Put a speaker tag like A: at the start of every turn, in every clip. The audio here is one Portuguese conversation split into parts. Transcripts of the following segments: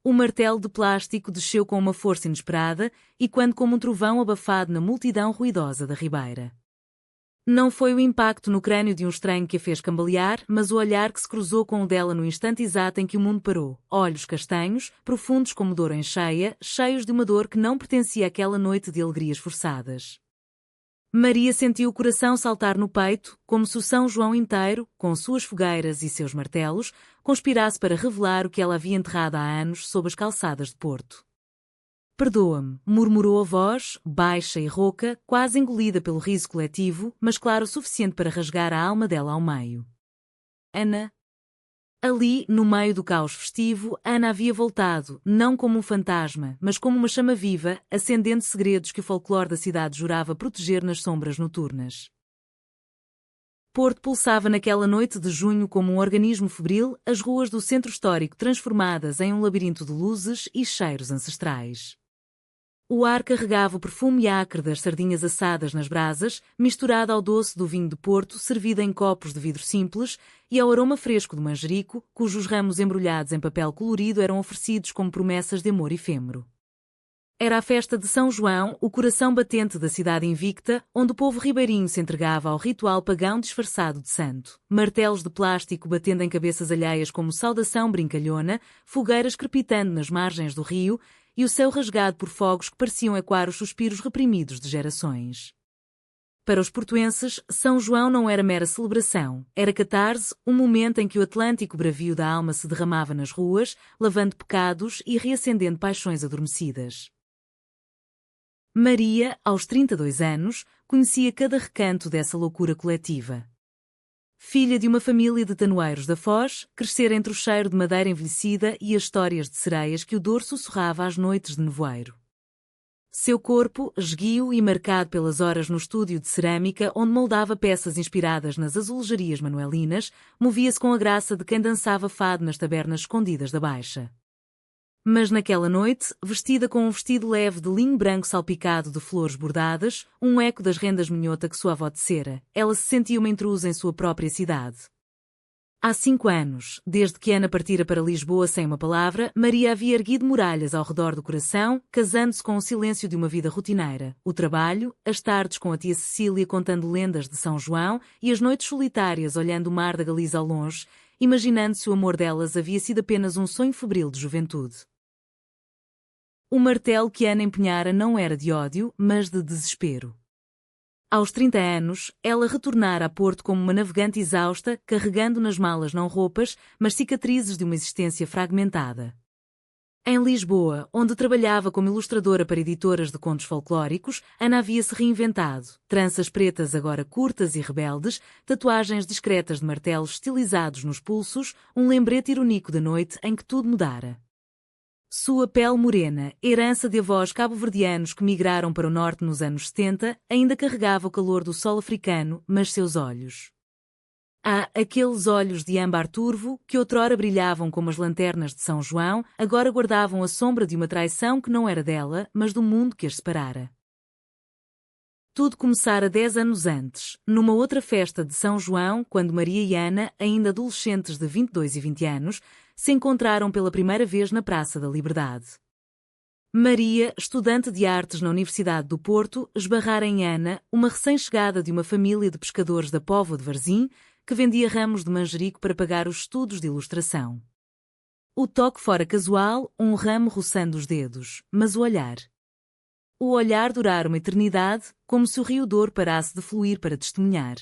A: O martelo de plástico desceu com uma força inesperada e quando como um trovão abafado na multidão ruidosa da ribeira. Não foi o impacto no crânio de um estranho que a fez cambalear, mas o olhar que se cruzou com o dela no instante exato em que o mundo parou. Olhos castanhos, profundos como dor em cheia, cheios de uma dor que não pertencia àquela noite de alegrias forçadas. Maria sentiu o coração saltar no peito, como se o São João inteiro, com suas fogueiras e seus martelos, conspirasse para revelar o que ela havia enterrado há anos sob as calçadas de Porto. Perdoa-me, murmurou a voz, baixa e rouca, quase engolida pelo riso coletivo, mas claro o suficiente para rasgar a alma dela ao meio. Ana. Ali, no meio do caos festivo, Ana havia voltado, não como um fantasma, mas como uma chama viva, acendendo segredos que o folclore da cidade jurava proteger nas sombras noturnas. Porto pulsava naquela noite de junho como um organismo febril, as ruas do centro histórico transformadas em um labirinto de luzes e cheiros ancestrais. O ar carregava o perfume acre das sardinhas assadas nas brasas, misturado ao doce do vinho de Porto servido em copos de vidro simples, e ao aroma fresco do manjerico, cujos ramos embrulhados em papel colorido eram oferecidos como promessas de amor efêmero. Era a festa de São João, o coração batente da cidade invicta, onde o povo ribeirinho se entregava ao ritual pagão disfarçado de santo. Martelos de plástico batendo em cabeças alheias como saudação brincalhona, fogueiras crepitando nas margens do rio, e o céu rasgado por fogos que pareciam ecoar os suspiros reprimidos de gerações. Para os portuenses, São João não era mera celebração, era catarse, um momento em que o atlântico bravio da alma se derramava nas ruas, lavando pecados e reacendendo paixões adormecidas. Maria, aos 32 anos, conhecia cada recanto dessa loucura coletiva. Filha de uma família de tanoeiros da Foz, crescera entre o cheiro de madeira envelhecida e as histórias de sereias que o Douro sussurrava às noites de nevoeiro. Seu corpo, esguio e marcado pelas horas no estúdio de cerâmica onde moldava peças inspiradas nas azulejarias manuelinas, movia-se com a graça de quem dançava fado nas tabernas escondidas da Baixa. Mas naquela noite, vestida com um vestido leve de linho branco salpicado de flores bordadas, um eco das rendas minhota que sua avó tecera, ela se sentia uma intrusa em sua própria cidade. Há 5 anos, desde que Ana partira para Lisboa sem uma palavra, Maria havia erguido muralhas ao redor do coração, casando-se com o silêncio de uma vida rotineira, o trabalho, as tardes com a tia Cecília contando lendas de São João e as noites solitárias olhando o mar da Galiza ao longe, imaginando se o amor delas havia sido apenas um sonho febril de juventude. O martelo que Ana empunhara não era de ódio, mas de desespero. Aos 30 anos, ela retornara a Porto como uma navegante exausta, carregando nas malas não roupas, mas cicatrizes de uma existência fragmentada. Em Lisboa, onde trabalhava como ilustradora para editoras de contos folclóricos, Ana havia-se reinventado. Tranças pretas agora curtas e rebeldes, tatuagens discretas de martelos estilizados nos pulsos, um lembrete irônico da noite em que tudo mudara. Sua pele morena, herança de avós cabo-verdianos que migraram para o norte nos anos 70, ainda carregava o calor do sol africano, mas seus olhos. Aqueles olhos de âmbar turvo, que outrora brilhavam como as lanternas de São João, agora guardavam a sombra de uma traição que não era dela, mas do mundo que as separara. Tudo começara 10 anos antes, numa outra festa de São João, quando Maria e Ana, ainda adolescentes de 22 e 20 anos, se encontraram pela primeira vez na Praça da Liberdade. Maria, estudante de artes na Universidade do Porto, esbarrara em Ana, uma recém-chegada de uma família de pescadores da Póvoa de Varzim, que vendia ramos de manjerico para pagar os estudos de ilustração. O toque fora casual, um ramo roçando os dedos, mas o olhar. O olhar durara uma eternidade, como se o rio Douro parasse de fluir para testemunhar.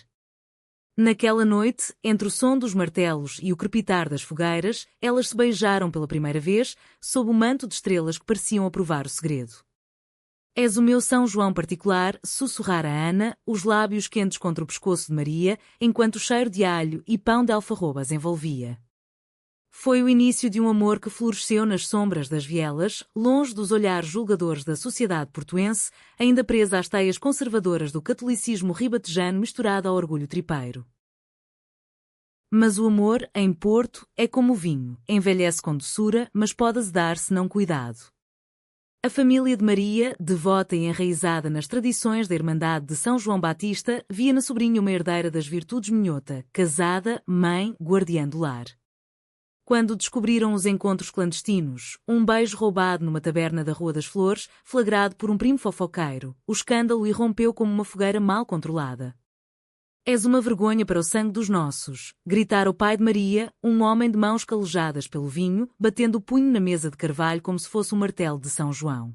A: Naquela noite, entre o som dos martelos e o crepitar das fogueiras, elas se beijaram pela primeira vez, sob o manto de estrelas que pareciam aprovar o segredo. És o meu São João particular, sussurrara Ana, os lábios quentes contra o pescoço de Maria, enquanto o cheiro de alho e pão de alfarrobas envolvia. Foi o início de um amor que floresceu nas sombras das vielas, longe dos olhares julgadores da sociedade portuense, ainda presa às teias conservadoras do catolicismo ribatejano misturado ao orgulho tripeiro. Mas o amor, em Porto, é como o vinho, envelhece com doçura, mas pode azedar se não cuidado. A família de Maria, devota e enraizada nas tradições da Irmandade de São João Batista, via na sobrinha uma herdeira das virtudes minhota, casada, mãe, guardiã do lar. Quando descobriram os encontros clandestinos, um beijo roubado numa taberna da Rua das Flores, flagrado por um primo fofoqueiro, o escândalo irrompeu como uma fogueira mal controlada. És uma vergonha para o sangue dos nossos, gritara o pai de Maria, um homem de mãos calejadas pelo vinho, batendo o punho na mesa de carvalho como se fosse um martelo de São João.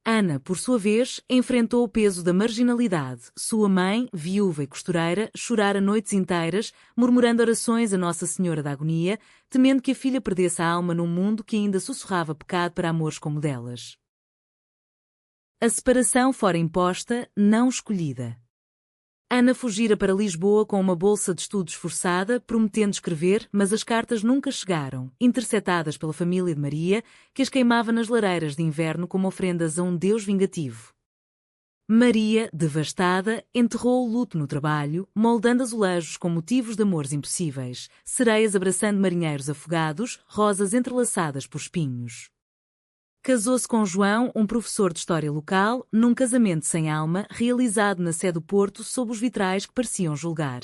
A: Ana, por sua vez, enfrentou o peso da marginalidade. Sua mãe, viúva e costureira, chorara noites inteiras, murmurando orações a Nossa Senhora da Agonia, temendo que a filha perdesse a alma num mundo que ainda sussurrava pecado para amores como delas. A separação fora imposta, não escolhida. Ana fugira para Lisboa com uma bolsa de estudos forçada, prometendo escrever, mas as cartas nunca chegaram, interceptadas pela família de Maria, que as queimava nas lareiras de inverno como ofrendas a um Deus vingativo. Maria, devastada, enterrou o luto no trabalho, moldando azulejos com motivos de amores impossíveis, sereias abraçando marinheiros afogados, rosas entrelaçadas por espinhos. Casou-se com João, um professor de história local, num casamento sem alma, realizado na Sé do Porto sob os vitrais que pareciam julgar.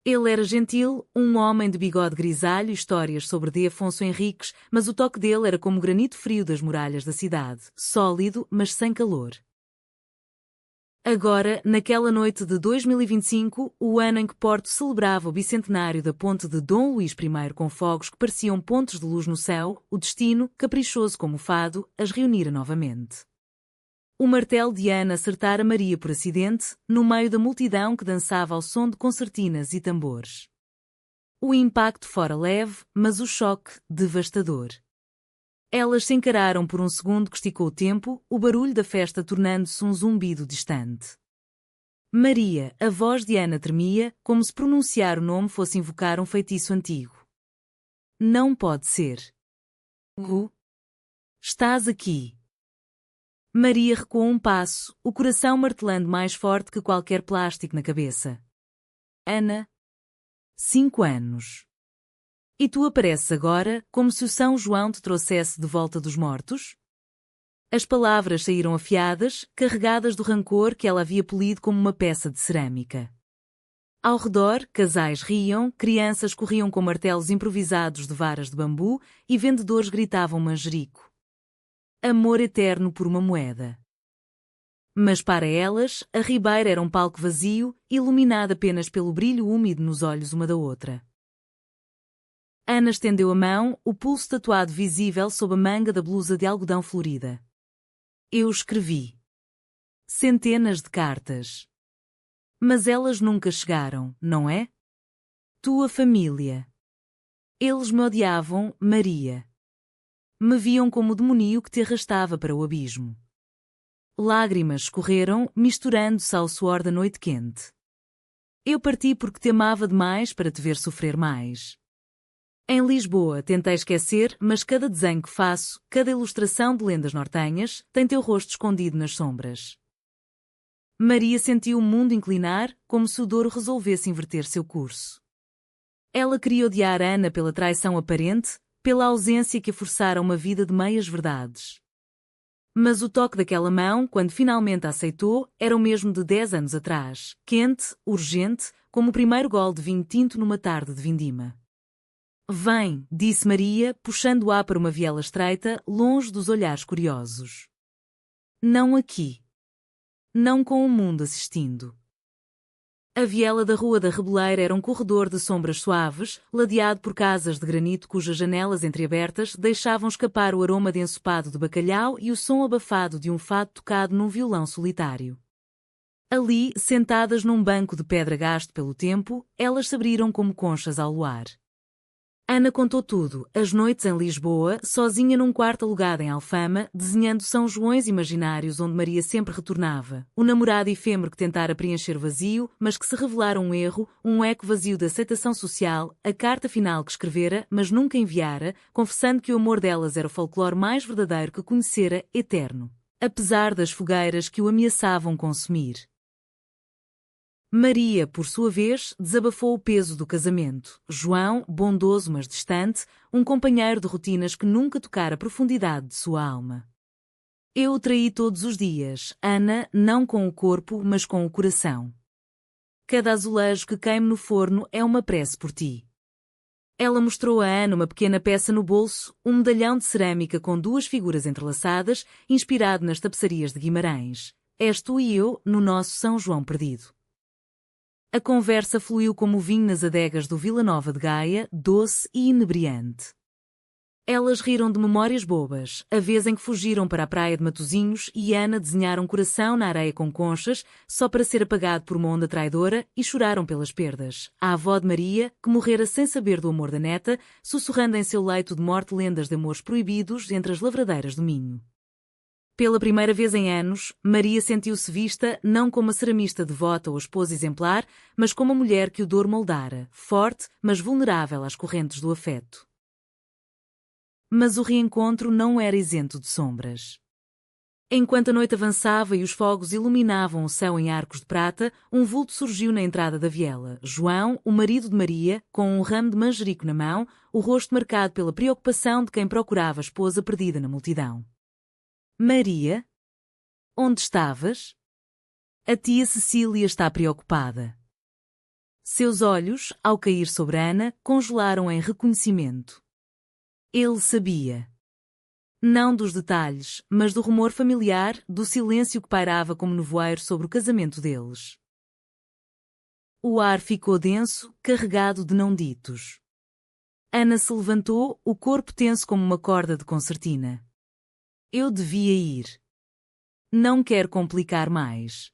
A: Ele era gentil, um homem de bigode grisalho e histórias sobre D. Afonso Henriques, mas o toque dele era como o granito frio das muralhas da cidade, sólido, mas sem calor. Agora, naquela noite de 2025, o ano em que Porto celebrava o bicentenário da ponte de Dom Luís I com fogos que pareciam pontos de luz no céu, o destino, caprichoso como o fado, as reunira novamente. O martelo de Ana acertara Maria por acidente, no meio da multidão que dançava ao som de concertinas e tambores. O impacto fora leve, mas o choque, devastador. Elas se encararam por um segundo que esticou o tempo, o barulho da festa tornando-se um zumbido distante. Maria, a voz de Ana tremia, como se pronunciar o nome fosse invocar um feitiço antigo. Não pode ser. Estás aqui. Maria recuou um passo, o coração martelando mais forte que qualquer plástico na cabeça. Ana. 5 anos. E tu apareces agora, como se o São João te trouxesse de volta dos mortos? As palavras saíram afiadas, carregadas do rancor que ela havia polido como uma peça de cerâmica. Ao redor, casais riam, crianças corriam com martelos improvisados de varas de bambu e vendedores gritavam manjerico. Amor eterno por uma moeda. Mas para elas, a ribeira era um palco vazio, iluminado apenas pelo brilho úmido nos olhos uma da outra. Ana estendeu a mão, o pulso tatuado visível sob a manga da blusa de algodão florida. Eu escrevi. Centenas de cartas. Mas elas nunca chegaram, não é? Tua família. Eles me odiavam, Maria. Me viam como o demonío que te arrastava para o abismo. Lágrimas escorreram, misturando-se ao suor da noite quente. Eu parti porque te amava demais para te ver sofrer mais. Em Lisboa tentei esquecer, mas cada desenho que faço, cada ilustração de lendas nortenhas, tem teu rosto escondido nas sombras. Maria sentiu o mundo inclinar, como se o Douro resolvesse inverter seu curso. Ela queria odiar Ana pela traição aparente, pela ausência que a forçara a uma vida de meias-verdades. Mas o toque daquela mão, quando finalmente a aceitou, era o mesmo de 10 anos atrás, quente, urgente, como o primeiro gole de vinho tinto numa tarde de vindima. Vem, disse Maria, puxando-a para uma viela estreita, longe dos olhares curiosos. Não aqui. Não com o mundo assistindo. A viela da Rua da Rebeleira era um corredor de sombras suaves, ladeado por casas de granito cujas janelas entreabertas deixavam escapar o aroma de ensopado de bacalhau e o som abafado de um fado tocado num violão solitário. Ali, sentadas num banco de pedra gasto pelo tempo, elas se abriram como conchas ao luar. Ana contou tudo, as noites em Lisboa, sozinha num quarto alugado em Alfama, desenhando São Joões imaginários onde Maria sempre retornava, o namorado efêmero que tentara preencher vazio, mas que se revelara um erro, um eco vazio de aceitação social, a carta final que escrevera, mas nunca enviara, confessando que o amor delas era o folclore mais verdadeiro que conhecera, eterno, apesar das fogueiras que o ameaçavam consumir. Maria, por sua vez, desabafou o peso do casamento. João, bondoso mas distante, um companheiro de rotinas que nunca tocara a profundidade de sua alma. Eu o traí todos os dias, Ana, não com o corpo, mas com o coração. Cada azulejo que queime no forno é uma prece por ti. Ela mostrou a Ana uma pequena peça no bolso, um medalhão de cerâmica com duas figuras entrelaçadas, inspirado nas tapeçarias de Guimarães. És tu e eu, no nosso São João perdido. A conversa fluiu como o vinho nas adegas do Vila Nova de Gaia, doce e inebriante. Elas riram de memórias bobas, a vez em que fugiram para a praia de Matosinhos e Ana desenharam um coração na areia com conchas, só para ser apagado por uma onda traidora, e choraram pelas perdas. A avó de Maria, que morrera sem saber do amor da neta, sussurrando em seu leito de morte lendas de amores proibidos entre as lavradeiras do Minho. Pela primeira vez em anos, Maria sentiu-se vista não como a ceramista devota ou esposa exemplar, mas como a mulher que o dor moldara, forte, mas vulnerável às correntes do afeto. Mas o reencontro não era isento de sombras. Enquanto a noite avançava e os fogos iluminavam o céu em arcos de prata, um vulto surgiu na entrada da viela. João, o marido de Maria, com um ramo de manjerico na mão, o rosto marcado pela preocupação de quem procurava a esposa perdida na multidão. Maria? Onde estavas? A tia Cecília está preocupada. Seus olhos, ao cair sobre Ana, congelaram em reconhecimento. Ele sabia. Não dos detalhes, mas do rumor familiar, do silêncio que pairava como nevoeiro sobre o casamento deles. O ar ficou denso, carregado de não ditos. Ana se levantou, o corpo tenso como uma corda de concertina. Eu devia ir. Não quero complicar mais.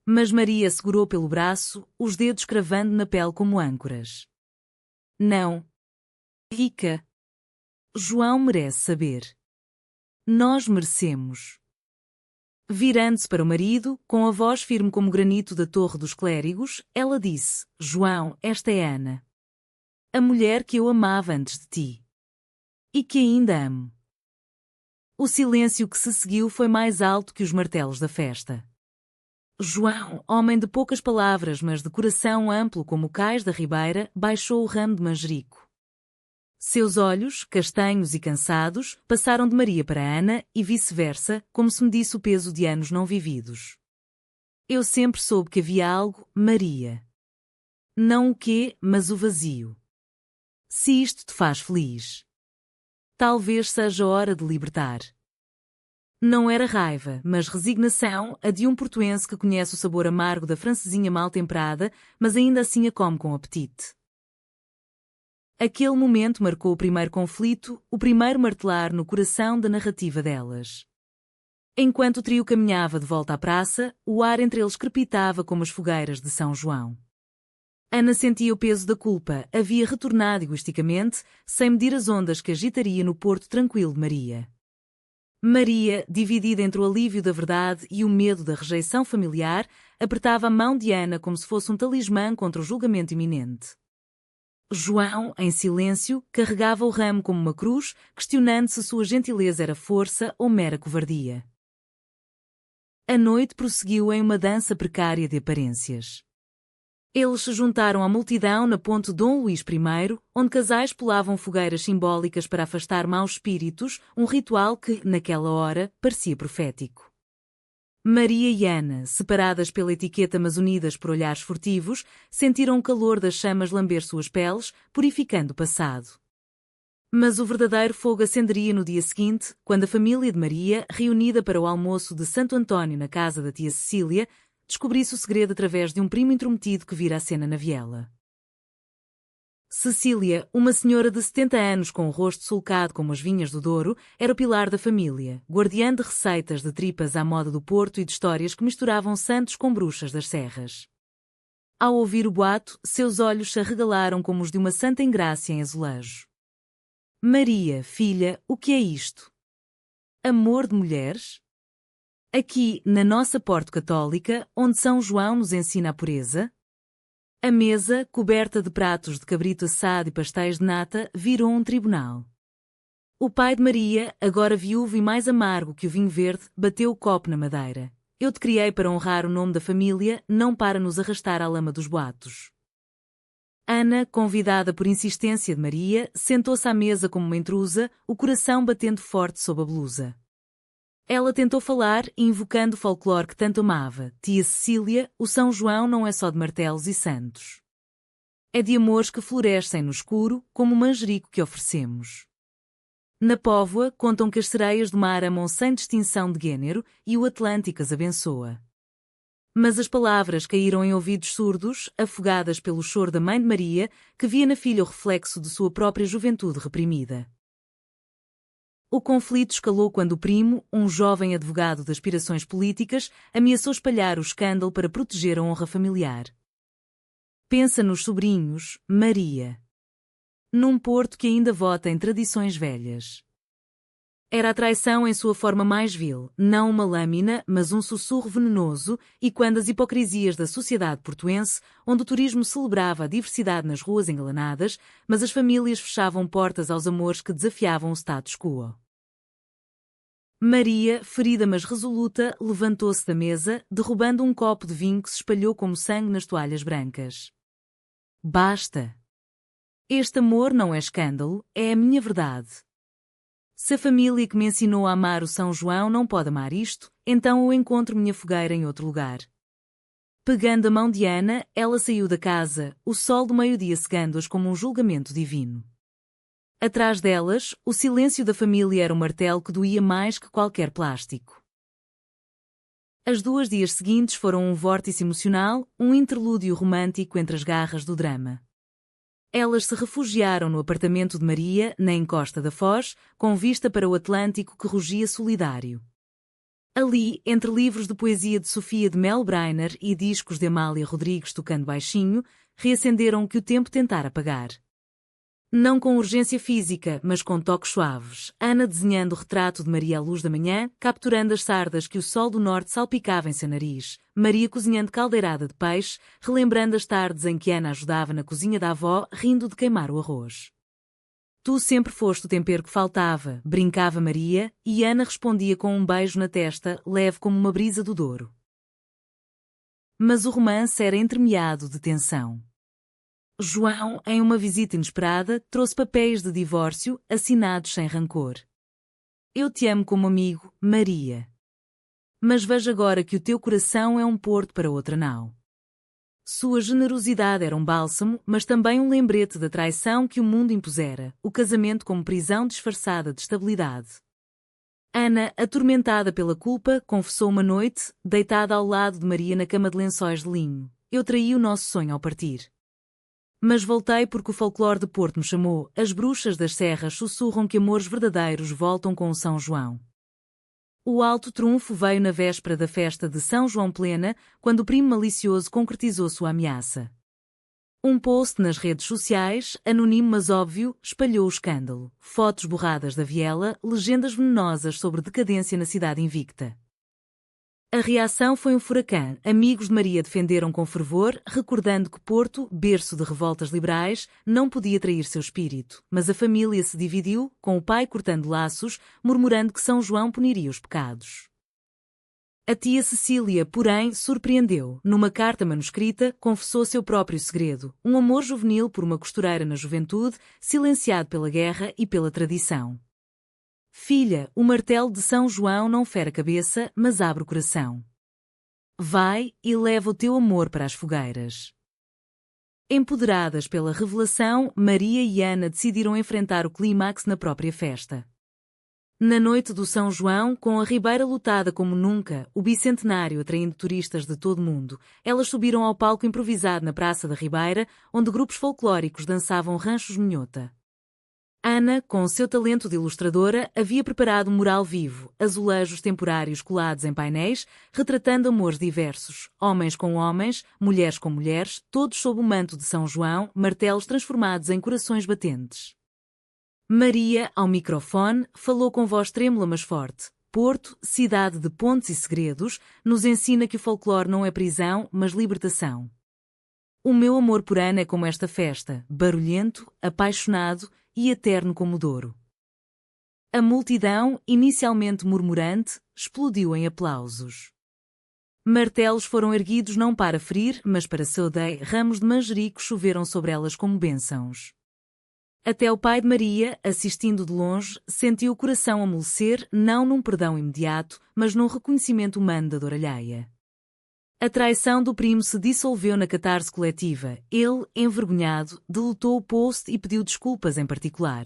A: Mas Maria segurou pelo braço, os dedos cravando na pele como âncoras. Não. Rica. João merece saber. Nós merecemos. Virando-se para o marido, com a voz firme como o granito da Torre dos Clérigos, ela disse: João, esta é Ana. A mulher que eu amava antes de ti. E que ainda amo. O silêncio que se seguiu foi mais alto que os martelos da festa. João, homem de poucas palavras mas de coração amplo como o cais da ribeira, baixou o ramo de manjerico. Seus olhos, castanhos e cansados, passaram de Maria para Ana e vice-versa, como se medisse o peso de anos não vividos. Eu sempre soube que havia algo, Maria. Não o quê, mas o vazio. Se isto te faz feliz. Talvez seja hora de libertar. Não era raiva, mas resignação, a de um portuense que conhece o sabor amargo da francesinha mal temperada, mas ainda assim a come com apetite. Aquele momento marcou o primeiro conflito, o primeiro martelar no coração da narrativa delas. Enquanto o trio caminhava de volta à praça, o ar entre eles crepitava como as fogueiras de São João. Ana sentia o peso da culpa, havia retornado egoisticamente, sem medir as ondas que agitaria no porto tranquilo de Maria. Maria, dividida entre o alívio da verdade e o medo da rejeição familiar, apertava a mão de Ana como se fosse um talismã contra o julgamento iminente. João, em silêncio, carregava o ramo como uma cruz, questionando se sua gentileza era força ou mera covardia. A noite prosseguiu em uma dança precária de aparências. Eles se juntaram à multidão na ponte Dom Luís I, onde casais pulavam fogueiras simbólicas para afastar maus espíritos, um ritual que, naquela hora, parecia profético. Maria e Ana, separadas pela etiqueta mas unidas por olhares furtivos, sentiram o calor das chamas lamber suas peles, purificando o passado. Mas o verdadeiro fogo acenderia no dia seguinte, quando a família de Maria, reunida para o almoço de Santo António na casa da tia Cecília, descobrisse o segredo através de um primo intrometido que vira a cena na viela. Cecília, uma senhora de 70 anos com o rosto sulcado como as vinhas do Douro, era o pilar da família, guardiã de receitas de tripas à moda do Porto e de histórias que misturavam santos com bruxas das serras. Ao ouvir o boato, seus olhos se arregalaram como os de uma santa ingrácia em azulejo. Maria, filha, o que é isto? Amor de mulheres? Aqui, na nossa Porto Católica, onde São João nos ensina a pureza? A mesa, coberta de pratos de cabrito assado e pastéis de nata, virou um tribunal. O pai de Maria, agora viúvo e mais amargo que o vinho verde, bateu o copo na madeira. Eu te criei para honrar o nome da família, não para nos arrastar à lama dos boatos. Ana, convidada por insistência de Maria, sentou-se à mesa como uma intrusa, o coração batendo forte sob a blusa. Ela tentou falar, invocando o folclore que tanto amava. Tia Cecília, o São João não é só de martelos e santos. É de amores que florescem no escuro, como o manjerico que oferecemos. Na Póvoa, contam que as sereias do mar amam sem distinção de gênero e o Atlântico as abençoa. Mas as palavras caíram em ouvidos surdos, afogadas pelo choro da mãe de Maria, que via na filha o reflexo de sua própria juventude reprimida. O conflito escalou quando o primo, um jovem advogado de aspirações políticas, ameaçou espalhar o escândalo para proteger a honra familiar. Pensa nos sobrinhos, Maria. Num Porto que ainda vota em tradições velhas. Era a traição em sua forma mais vil, não uma lâmina, mas um sussurro venenoso, e quando as hipocrisias da sociedade portuense, onde o turismo celebrava a diversidade nas ruas engalanadas, mas as famílias fechavam portas aos amores que desafiavam o status quo. Maria, ferida mas resoluta, levantou-se da mesa, derrubando um copo de vinho que se espalhou como sangue nas toalhas brancas. Basta! Este amor não é escândalo, é a minha verdade. Se a família que me ensinou a amar o São João não pode amar isto, então eu encontro minha fogueira em outro lugar. Pegando a mão de Ana, ela saiu da casa, o sol do meio-dia cegando-as como um julgamento divino. Atrás delas, o silêncio da família era um martelo que doía mais que qualquer plástico. As 2 dias seguintes foram um vórtice emocional, um interlúdio romântico entre as garras do drama. Elas se refugiaram no apartamento de Maria, na encosta da Foz, com vista para o Atlântico que rugia solidário. Ali, entre livros de poesia de Sofia de Mel Brainer e discos de Amália Rodrigues tocando baixinho, reacenderam o que o tempo tentara apagar. Não com urgência física, mas com toques suaves, Ana desenhando o retrato de Maria à luz da manhã, capturando as sardas que o sol do norte salpicava em seu nariz, Maria cozinhando caldeirada de peixe, relembrando as tardes em que Ana ajudava na cozinha da avó, rindo de queimar o arroz. Tu sempre foste o tempero que faltava, brincava Maria, e Ana respondia com um beijo na testa, leve como uma brisa do Douro. Mas o romance era entremeado de tensão. João, em uma visita inesperada, trouxe papéis de divórcio, assinados sem rancor. Eu te amo como amigo, Maria. Mas veja agora que o teu coração é um porto para outra nau. Sua generosidade era um bálsamo, mas também um lembrete da traição que o mundo impusera, o casamento como prisão disfarçada de estabilidade. Ana, atormentada pela culpa, confessou uma noite, deitada ao lado de Maria na cama de lençóis de linho. Eu traí o nosso sonho ao partir. Mas voltei porque o folclore de Porto me chamou, as bruxas das serras sussurram que amores verdadeiros voltam com o São João. O alto trunfo veio na véspera da festa de São João plena, quando o primo malicioso concretizou sua ameaça. Um post nas redes sociais, anónimo mas óbvio, espalhou o escândalo. Fotos borradas da viela, legendas venenosas sobre decadência na cidade invicta. A reação foi um furacão. Amigos de Maria defenderam com fervor, recordando que Porto, berço de revoltas liberais, não podia trair seu espírito. Mas a família se dividiu, com o pai cortando laços, murmurando que São João puniria os pecados. A tia Cecília, porém, surpreendeu. Numa carta manuscrita, confessou seu próprio segredo, um amor juvenil por uma costureira na juventude, silenciado pela guerra e pela tradição. Filha, o martelo de São João não fere a cabeça, mas abre o coração. Vai e leva o teu amor para as fogueiras. Empoderadas pela revelação, Maria e Ana decidiram enfrentar o clímax na própria festa. Na noite do São João, com a Ribeira lotada como nunca, o bicentenário atraindo turistas de todo o mundo, elas subiram ao palco improvisado na Praça da Ribeira, onde grupos folclóricos dançavam ranchos minhota. Ana, com o seu talento de ilustradora, havia preparado um mural vivo, azulejos temporários colados em painéis, retratando amores diversos, homens com homens, mulheres com mulheres, todos sob o manto de São João, martelos transformados em corações batentes. Maria, ao microfone, falou com voz trêmula mas forte. Porto, cidade de pontes e segredos, nos ensina que o folclore não é prisão, mas libertação. O meu amor por Ana é como esta festa, barulhento, apaixonado e eterno como o Douro. A multidão, inicialmente murmurante, explodiu em aplausos. Martelos foram erguidos não para ferir, mas para saudar, ramos de manjerico choveram sobre elas como bênçãos. Até o pai de Maria, assistindo de longe, sentiu o coração amolecer, não num perdão imediato, mas num reconhecimento humano da dor alheia. A traição do primo se dissolveu na catarse coletiva. Ele, envergonhado, deletou o post e pediu desculpas em particular.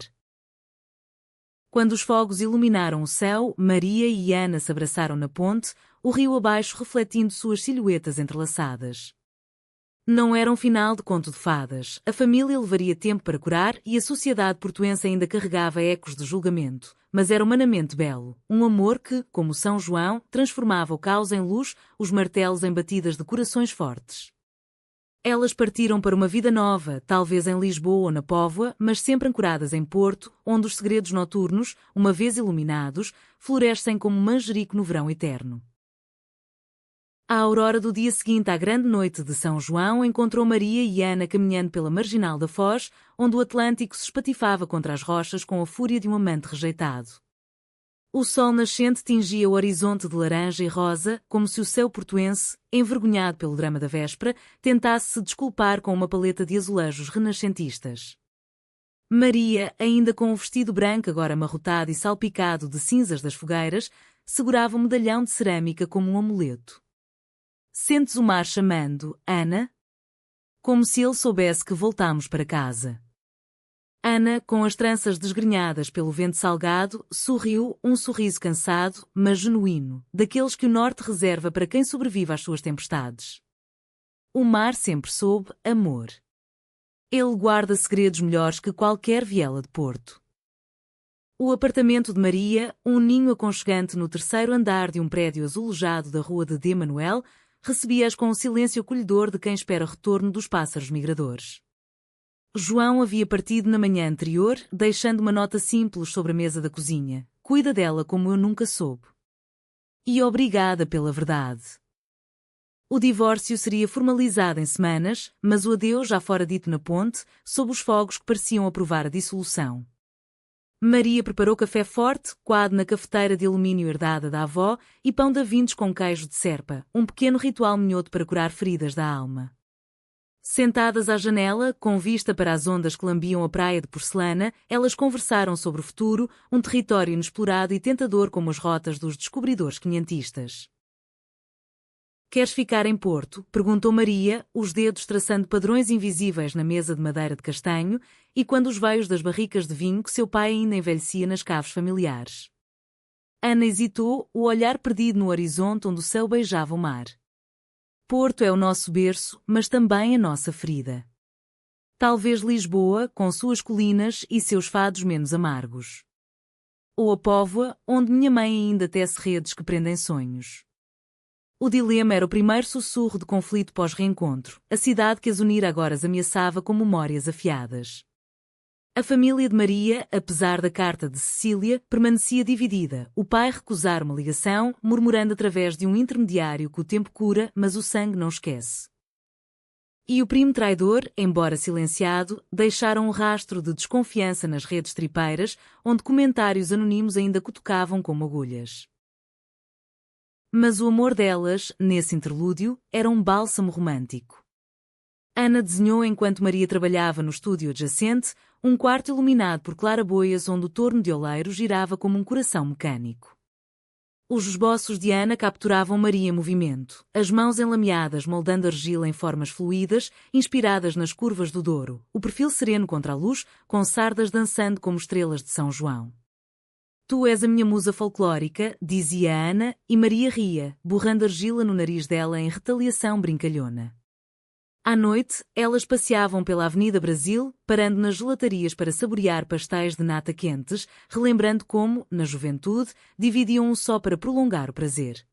A: Quando os fogos iluminaram o céu, Maria e Ana se abraçaram na ponte, o rio abaixo refletindo suas silhuetas entrelaçadas. Não era um final de conto de fadas. A família levaria tempo para curar e a sociedade portuense ainda carregava ecos de julgamento. Mas era humanamente belo. Um amor que, como São João, transformava o caos em luz, os martelos em batidas de corações fortes. Elas partiram para uma vida nova, talvez em Lisboa ou na Póvoa, mas sempre ancoradas em Porto, onde os segredos noturnos, uma vez iluminados, florescem como manjerico no verão eterno. A aurora do dia seguinte à grande noite de São João encontrou Maria e Ana caminhando pela marginal da Foz, onde o Atlântico se espatifava contra as rochas com a fúria de um amante rejeitado. O sol nascente tingia o horizonte de laranja e rosa, como se o céu portuense, envergonhado pelo drama da véspera, tentasse se desculpar com uma paleta de azulejos renascentistas. Maria, ainda com o vestido branco agora amarrotado e salpicado de cinzas das fogueiras, segurava um medalhão de cerâmica como um amuleto. Sentes o mar chamando, Ana? Como se ele soubesse que voltamos para casa. Ana, com as tranças desgrenhadas pelo vento salgado, sorriu, um sorriso cansado, mas genuíno, daqueles que o norte reserva para quem sobrevive às suas tempestades. O mar sempre soube amor. Ele guarda segredos melhores que qualquer viela de Porto. O apartamento de Maria, um ninho aconchegante no terceiro andar de um prédio azulejado da rua de D. Manuel, recebia-as com o silêncio acolhedor de quem espera retorno dos pássaros migradores. João havia partido na manhã anterior, deixando uma nota simples sobre a mesa da cozinha. Cuida dela como eu nunca soube. E obrigada pela verdade. O divórcio seria formalizado em semanas, mas o adeus já fora dito na ponte, sob os fogos que pareciam aprovar a dissolução. Maria preparou café forte, coado na cafeteira de alumínio herdada da avó, e pão de avinhos com queijo de serpa, um pequeno ritual minhoto para curar feridas da alma. Sentadas à janela, com vista para as ondas que lambiam a praia de porcelana, elas conversaram sobre o futuro, um território inexplorado e tentador como as rotas dos descobridores quinhentistas. Queres ficar em Porto? Perguntou Maria, os dedos traçando padrões invisíveis na mesa de madeira de castanho, e quando os veios das barricas de vinho que seu pai ainda envelhecia nas caves familiares. Ana hesitou, o olhar perdido no horizonte onde o céu beijava o mar. Porto é o nosso berço, mas também a nossa ferida. Talvez Lisboa, com suas colinas e seus fados menos amargos. Ou a Póvoa, onde minha mãe ainda tece redes que prendem sonhos. O dilema era o primeiro sussurro de conflito pós-reencontro, a cidade que as unira agora as ameaçava com memórias afiadas. A família de Maria, apesar da carta de Cecília, permanecia dividida. O pai recusara uma ligação, murmurando através de um intermediário que o tempo cura, mas o sangue não esquece. E o primo traidor, embora silenciado, deixaram um rastro de desconfiança nas redes tripeiras, onde comentários anónimos ainda cutucavam como agulhas. Mas o amor delas, nesse interlúdio, era um bálsamo romântico. Ana desenhou enquanto Maria trabalhava no estúdio adjacente, um quarto iluminado por claraboias onde o torno de oleiro girava como um coração mecânico. Os esboços de Ana capturavam Maria em movimento, as mãos enlameadas moldando argila em formas fluídas, inspiradas nas curvas do Douro, o perfil sereno contra a luz, com sardas dançando como estrelas de São João. Tu és a minha musa folclórica, dizia Ana, e Maria ria, borrando argila no nariz dela em retaliação brincalhona. À noite, elas passeavam pela Avenida Brasil, parando nas gelatarias para saborear pastéis de nata quentes, relembrando como, na juventude, dividiam um só para prolongar o prazer.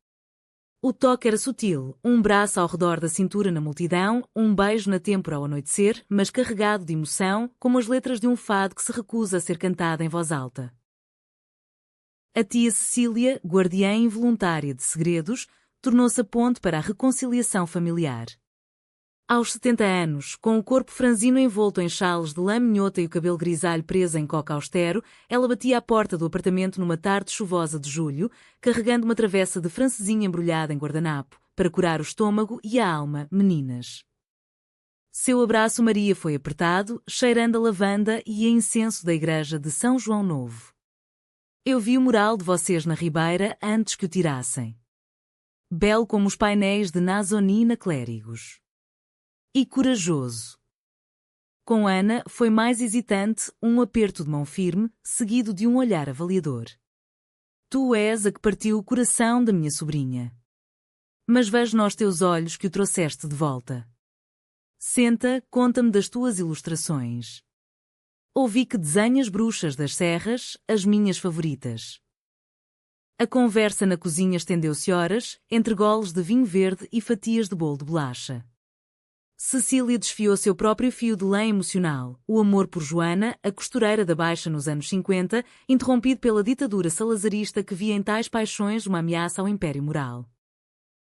A: O toque era sutil, um braço ao redor da cintura na multidão, um beijo na têmpora ao anoitecer, mas carregado de emoção, como as letras de um fado que se recusa a ser cantada em voz alta. A tia Cecília, guardiã involuntária de segredos, tornou-se a ponte para a reconciliação familiar. Aos 70 anos, com o corpo franzino envolto em chales de lã minhota e o cabelo grisalho preso em coque austero, ela batia à porta do apartamento numa tarde chuvosa de julho, carregando uma travessa de francesinha embrulhada em guardanapo, para curar o estômago e a alma, meninas. Seu abraço Maria foi apertado, cheirando a lavanda e a incenso da igreja de São João Novo. Eu vi o mural de vocês na ribeira antes que o tirassem. belo como os painéis de Nasonina Clérigos. E corajoso. Com Ana foi mais hesitante, um aperto de mão firme, seguido de um olhar avaliador. Tu és a que partiu o coração da minha sobrinha. Mas vejo nos teus olhos que o trouxeste de volta. Senta, conta-me das tuas ilustrações. Ouvi que desenhas bruxas das serras, as minhas favoritas. A conversa na cozinha estendeu-se horas, entre goles de vinho verde e fatias de bolo de bolacha. Cecília desfiou seu próprio fio de lã emocional, o amor por Joana, a costureira da Baixa nos anos 50, interrompido pela ditadura salazarista que via em tais paixões uma ameaça ao império moral.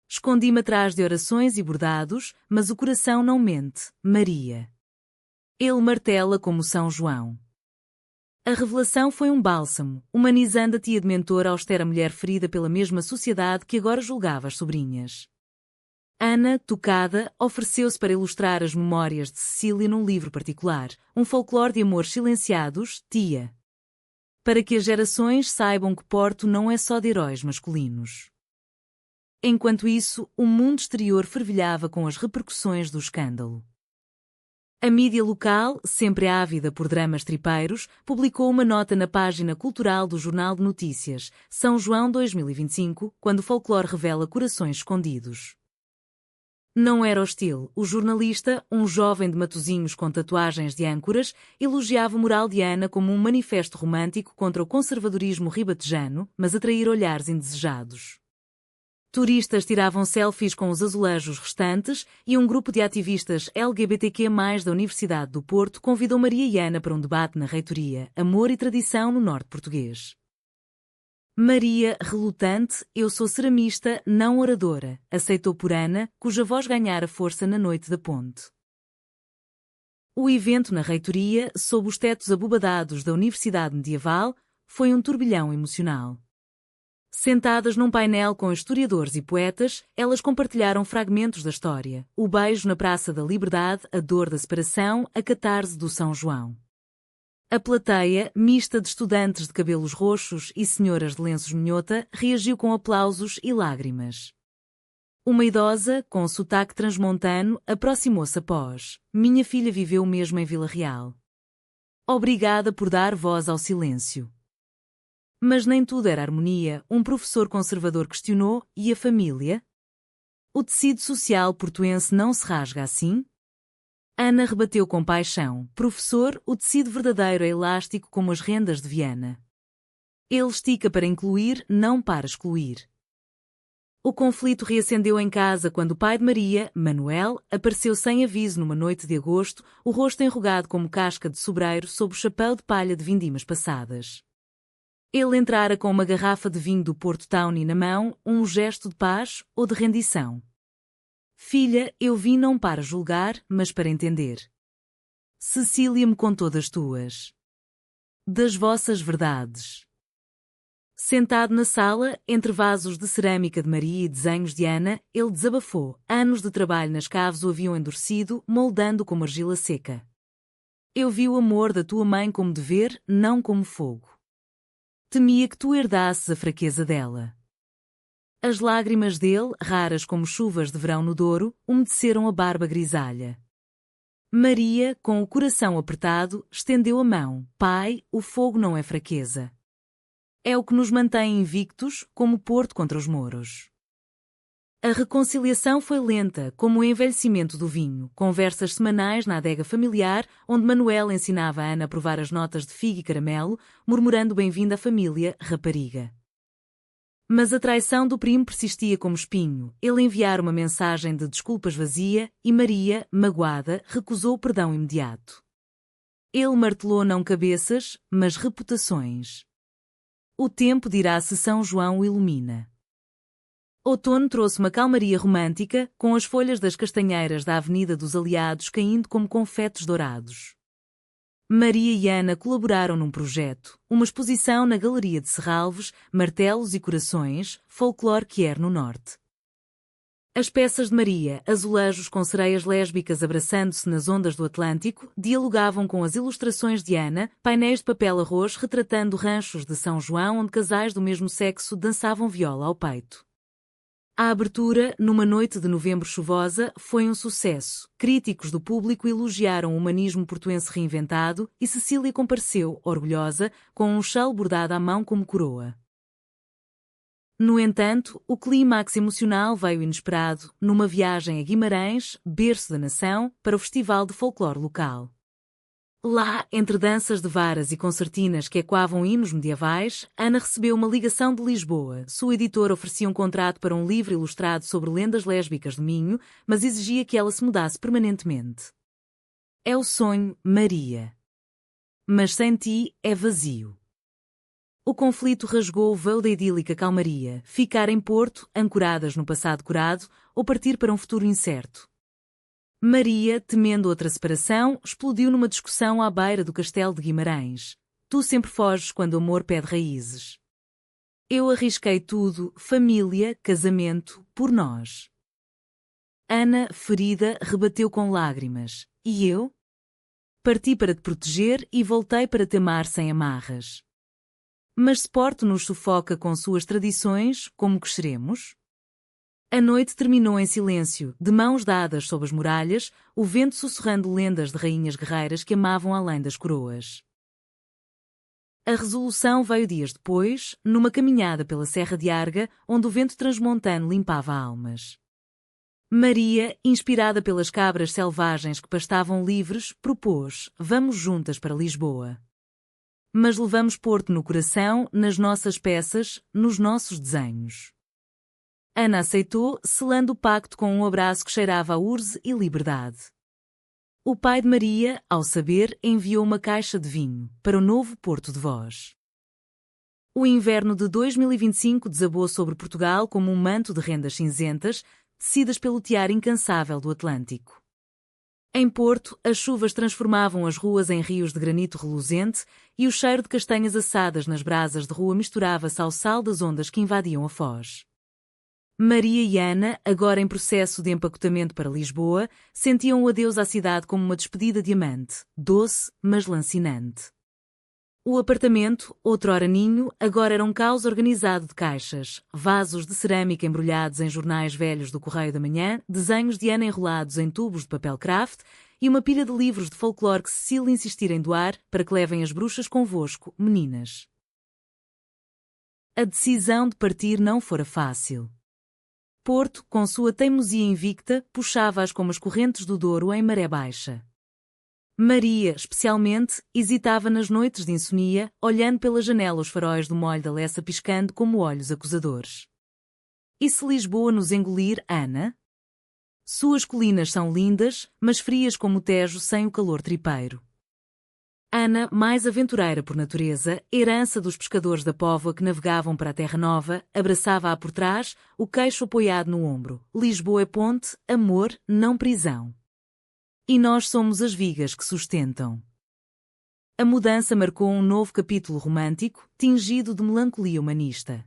A: Escondi-me atrás de orações e bordados, mas o coração não mente, Maria. Ele martela como São João. A revelação foi um bálsamo, humanizando a tia de mentor a austera mulher ferida pela mesma sociedade que agora julgava as sobrinhas. Ana, tocada, ofereceu-se para ilustrar as memórias de Cecília num livro particular, um folclore de amores silenciados, tia. Para que as gerações saibam que Porto não é só de heróis masculinos. Enquanto isso, o mundo exterior fervilhava com as repercussões do escândalo. A mídia local, sempre ávida por dramas tripeiros, publicou uma nota na página cultural do Jornal de Notícias, São João 2025, quando o folclore revela corações escondidos. Não era hostil. O jornalista, um jovem de Matosinhos com tatuagens de âncoras, elogiava o mural de Ana como um manifesto romântico contra o conservadorismo ribatejano, mas atrair olhares indesejados. Turistas tiravam selfies com os azulejos restantes e um grupo de ativistas LGBTQ+, da Universidade do Porto convidou Maria e Ana para um debate na reitoria Amor e Tradição no Norte Português. Maria, relutante, eu sou ceramista, não oradora, aceitou por Ana, cuja voz ganhara força na noite da ponte. O evento na reitoria, sob os tetos abobadados da Universidade Medieval, foi um turbilhão emocional. Sentadas num painel com historiadores e poetas, elas compartilharam fragmentos da história, o beijo na Praça da Liberdade, a dor da separação, a catarse do São João. A plateia, mista de estudantes de cabelos roxos e senhoras de lenços minhota, reagiu com aplausos e lágrimas. Uma idosa, com sotaque transmontano, aproximou-se após. Minha filha viveu mesmo em Vila Real. Obrigada por dar voz ao silêncio. Mas nem tudo era harmonia, um professor conservador questionou, e a família? O tecido social portuense não se rasga assim? Ana rebateu com paixão. Professor, o tecido verdadeiro é elástico como as rendas de Viana. Ele estica para incluir, não para excluir. O conflito reacendeu em casa quando o pai de Maria, Manuel, apareceu sem aviso numa noite de agosto, o rosto enrugado como casca de sobreiro sob o chapéu de palha de vindimas passadas. Ele entrara com uma garrafa de vinho do Porto Tawny na mão, um gesto de paz ou de rendição. Filha, eu vim não para julgar, mas para entender. Cecília me contou das tuas. Das vossas verdades. Sentado na sala, entre vasos de cerâmica de Maria e desenhos de Ana, ele desabafou. Anos de trabalho nas caves o haviam endurecido, moldando como argila seca. Eu vi o amor da tua mãe como dever, não como fogo. Temia que tu herdasses a fraqueza dela. As lágrimas dele, raras como chuvas de verão no Douro, umedeceram a barba grisalha. Maria, com o coração apertado, estendeu a mão. Pai, o fogo não é fraqueza. É o que nos mantém invictos, como o Porto contra os mouros. A reconciliação foi lenta, como o envelhecimento do vinho, conversas semanais na adega familiar, onde Manuel ensinava a Ana a provar as notas de figo e caramelo, murmurando bem-vinda à família, rapariga. Mas a traição do primo persistia como espinho. Ele enviara uma mensagem de desculpas vazia e Maria, magoada, recusou o perdão imediato. Ele martelou não cabeças, mas reputações. O tempo dirá se São João o ilumina. Outono trouxe uma calmaria romântica, com as folhas das castanheiras da Avenida dos Aliados caindo como confetes dourados. Maria e Ana colaboraram num projeto, uma exposição na Galeria de Serralves, Martelos e Corações, folclore quer no Norte. As peças de Maria, azulejos com sereias lésbicas abraçando-se nas ondas do Atlântico, dialogavam com as ilustrações de Ana, painéis de papel arroz retratando ranchos de São João onde casais do mesmo sexo dançavam viola ao peito. A abertura, numa noite de novembro chuvosa, foi um sucesso. Críticos do público elogiaram o humanismo portuense reinventado e Cecília compareceu, orgulhosa, com um chale bordado à mão como coroa. No entanto, o clímax emocional veio inesperado, numa viagem a Guimarães, berço da nação, para o Festival de Folclore local. Lá, entre danças de varas e concertinas que ecoavam hinos medievais, Ana recebeu uma ligação de Lisboa. Sua editora oferecia um contrato para um livro ilustrado sobre lendas lésbicas do Minho, mas exigia que ela se mudasse permanentemente. É o sonho, Maria. Mas sem ti é vazio. O conflito rasgou o véu da idílica calmaria, ficar em Porto, ancoradas no passado curado, ou partir para um futuro incerto. Maria, temendo outra separação, explodiu numa discussão à beira do castelo de Guimarães. Tu sempre foges quando o amor pede raízes. Eu arrisquei tudo, família, casamento, por nós. Ana, ferida, rebateu com lágrimas. E eu? Parti para te proteger e voltei para te amar sem amarras. Mas se Porto nos sufoca com suas tradições, como cresceremos? A noite terminou em silêncio, de mãos dadas sob as muralhas, o vento sussurrando lendas de rainhas guerreiras que amavam além das coroas. A resolução veio dias depois, numa caminhada pela Serra de Arga, onde o vento transmontano limpava almas. Maria, inspirada pelas cabras selvagens que pastavam livres, propôs: vamos juntas para Lisboa. Mas levamos Porto no coração, nas nossas peças, nos nossos desenhos. Ana aceitou, selando o pacto com um abraço que cheirava a urze e liberdade. O pai de Maria, ao saber, enviou uma caixa de vinho para o novo Porto de Voz. O inverno de 2025 desabou sobre Portugal como um manto de rendas cinzentas, tecidas pelo tiar incansável do Atlântico. Em Porto, as chuvas transformavam as ruas em rios de granito reluzente e o cheiro de castanhas assadas nas brasas de rua misturava-se ao sal das ondas que invadiam a foz. Maria e Ana, agora em processo de empacotamento para Lisboa, sentiam o adeus à cidade como uma despedida de amante, doce, mas lancinante. O apartamento, outrora ninho, agora era um caos organizado de caixas, vasos de cerâmica embrulhados em jornais velhos do Correio da Manhã, desenhos de Ana enrolados em tubos de papel craft e uma pilha de livros de folclore que Cecília insistira em doar para que levem as bruxas convosco, meninas. A decisão de partir não fora fácil. Porto, com sua teimosia invicta, puxava-as como as correntes do Douro em maré baixa. Maria, especialmente, hesitava nas noites de insomnia, olhando pela janela os faróis do molho da Lessa piscando como olhos acusadores. E se Lisboa nos engolir, Ana? Suas colinas são lindas, mas frias como o Tejo sem o calor tripeiro. Ana, mais aventureira por natureza, herança dos pescadores da Póvoa que navegavam para a Terra Nova, abraçava-a por trás, o queixo apoiado no ombro. Lisboa é ponte, amor, não prisão. E nós somos as vigas que sustentam. A mudança marcou um novo capítulo romântico, tingido de melancolia humanista.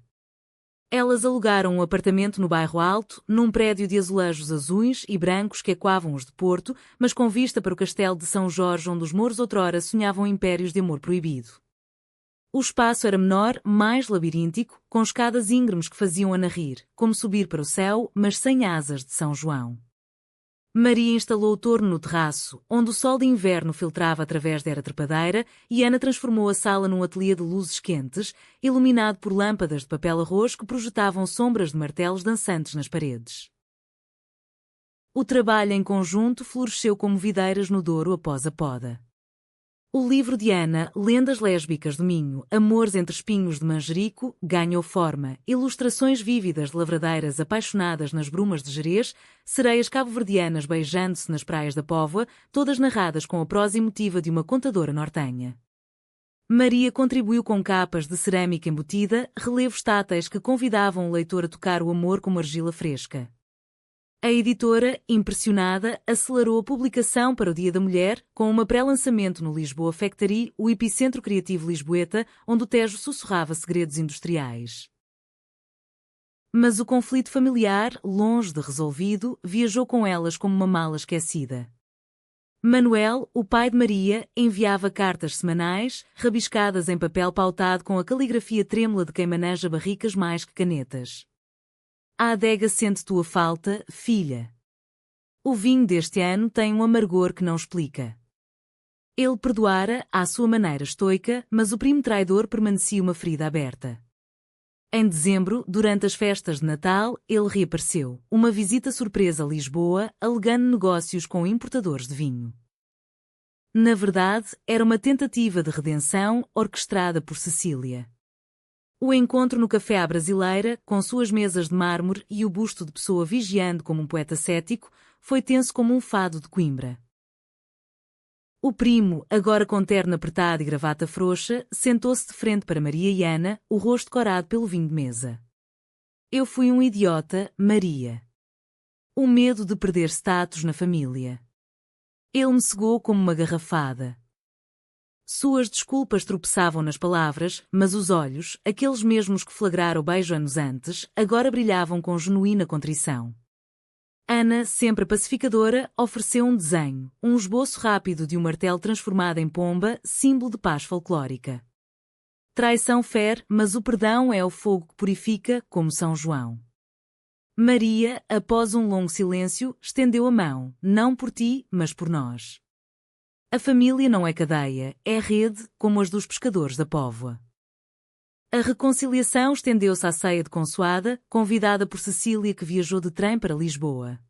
A: Elas alugaram um apartamento no bairro Alto, num prédio de azulejos azuis e brancos que ecoavam os de Porto, mas com vista para o castelo de São Jorge onde os mouros outrora sonhavam impérios de amor proibido. O espaço era menor, mais labiríntico, com escadas íngremes que faziam Ana rir, como subir para o céu, mas sem asas de São João. Maria instalou o torno no terraço, onde o sol de inverno filtrava através da era trepadeira, e Ana transformou a sala num ateliê de luzes quentes, iluminado por lâmpadas de papel arroz que projetavam sombras de martelos dançantes nas paredes. O trabalho em conjunto floresceu como videiras no Douro após a poda. O livro de Ana, Lendas Lésbicas do Minho, Amores entre Espinhos de Manjerico, ganhou forma, ilustrações vívidas de lavradeiras apaixonadas nas brumas de Gerês, sereias cabo-verdianas beijando-se nas praias da Póvoa, todas narradas com a prosa emotiva de uma contadora nortenha. Maria contribuiu com capas de cerâmica embutida, relevos táteis que convidavam o leitor a tocar o amor como argila fresca. A editora, impressionada, acelerou a publicação para o Dia da Mulher, com uma pré-lançamento no Lisboa Factory, o epicentro criativo lisboeta, onde o Tejo sussurrava segredos industriais. Mas o conflito familiar, longe de resolvido, viajou com elas como uma mala esquecida. Manuel, o pai de Maria, enviava cartas semanais, rabiscadas em papel pautado com a caligrafia trêmula de quem maneja barricas mais que canetas. A adega sente tua falta, filha. O vinho deste ano tem um amargor que não explica. Ele perdoara à sua maneira estoica, mas o primo traidor permanecia uma ferida aberta. Em dezembro, durante as festas de Natal, ele reapareceu, uma visita surpresa a Lisboa, alegando negócios com importadores de vinho. Na verdade, era uma tentativa de redenção orquestrada por Cecília. O encontro no café à brasileira, com suas mesas de mármore e o busto de Pessoa vigiando como um poeta cético, foi tenso como um fado de Coimbra. O primo, agora com terno apertado e gravata frouxa, sentou-se de frente para Maria e Ana, o rosto corado pelo vinho de mesa. Eu fui um idiota, Maria. O medo de perder status na família. Ele me cegou como uma garrafada. Suas desculpas tropeçavam nas palavras, mas os olhos, aqueles mesmos que flagrara o beijo anos antes, agora brilhavam com genuína contrição. Ana, sempre pacificadora, ofereceu um desenho, um esboço rápido de um martelo transformado em pomba, símbolo de paz folclórica. Traição fere, mas o perdão é o fogo que purifica, como São João. Maria, após um longo silêncio, estendeu a mão, não por ti, mas por nós. A família não é cadeia, é rede, como as dos pescadores da Póvoa. A reconciliação estendeu-se à ceia de consoada, convidada por Cecília que viajou de trem para Lisboa.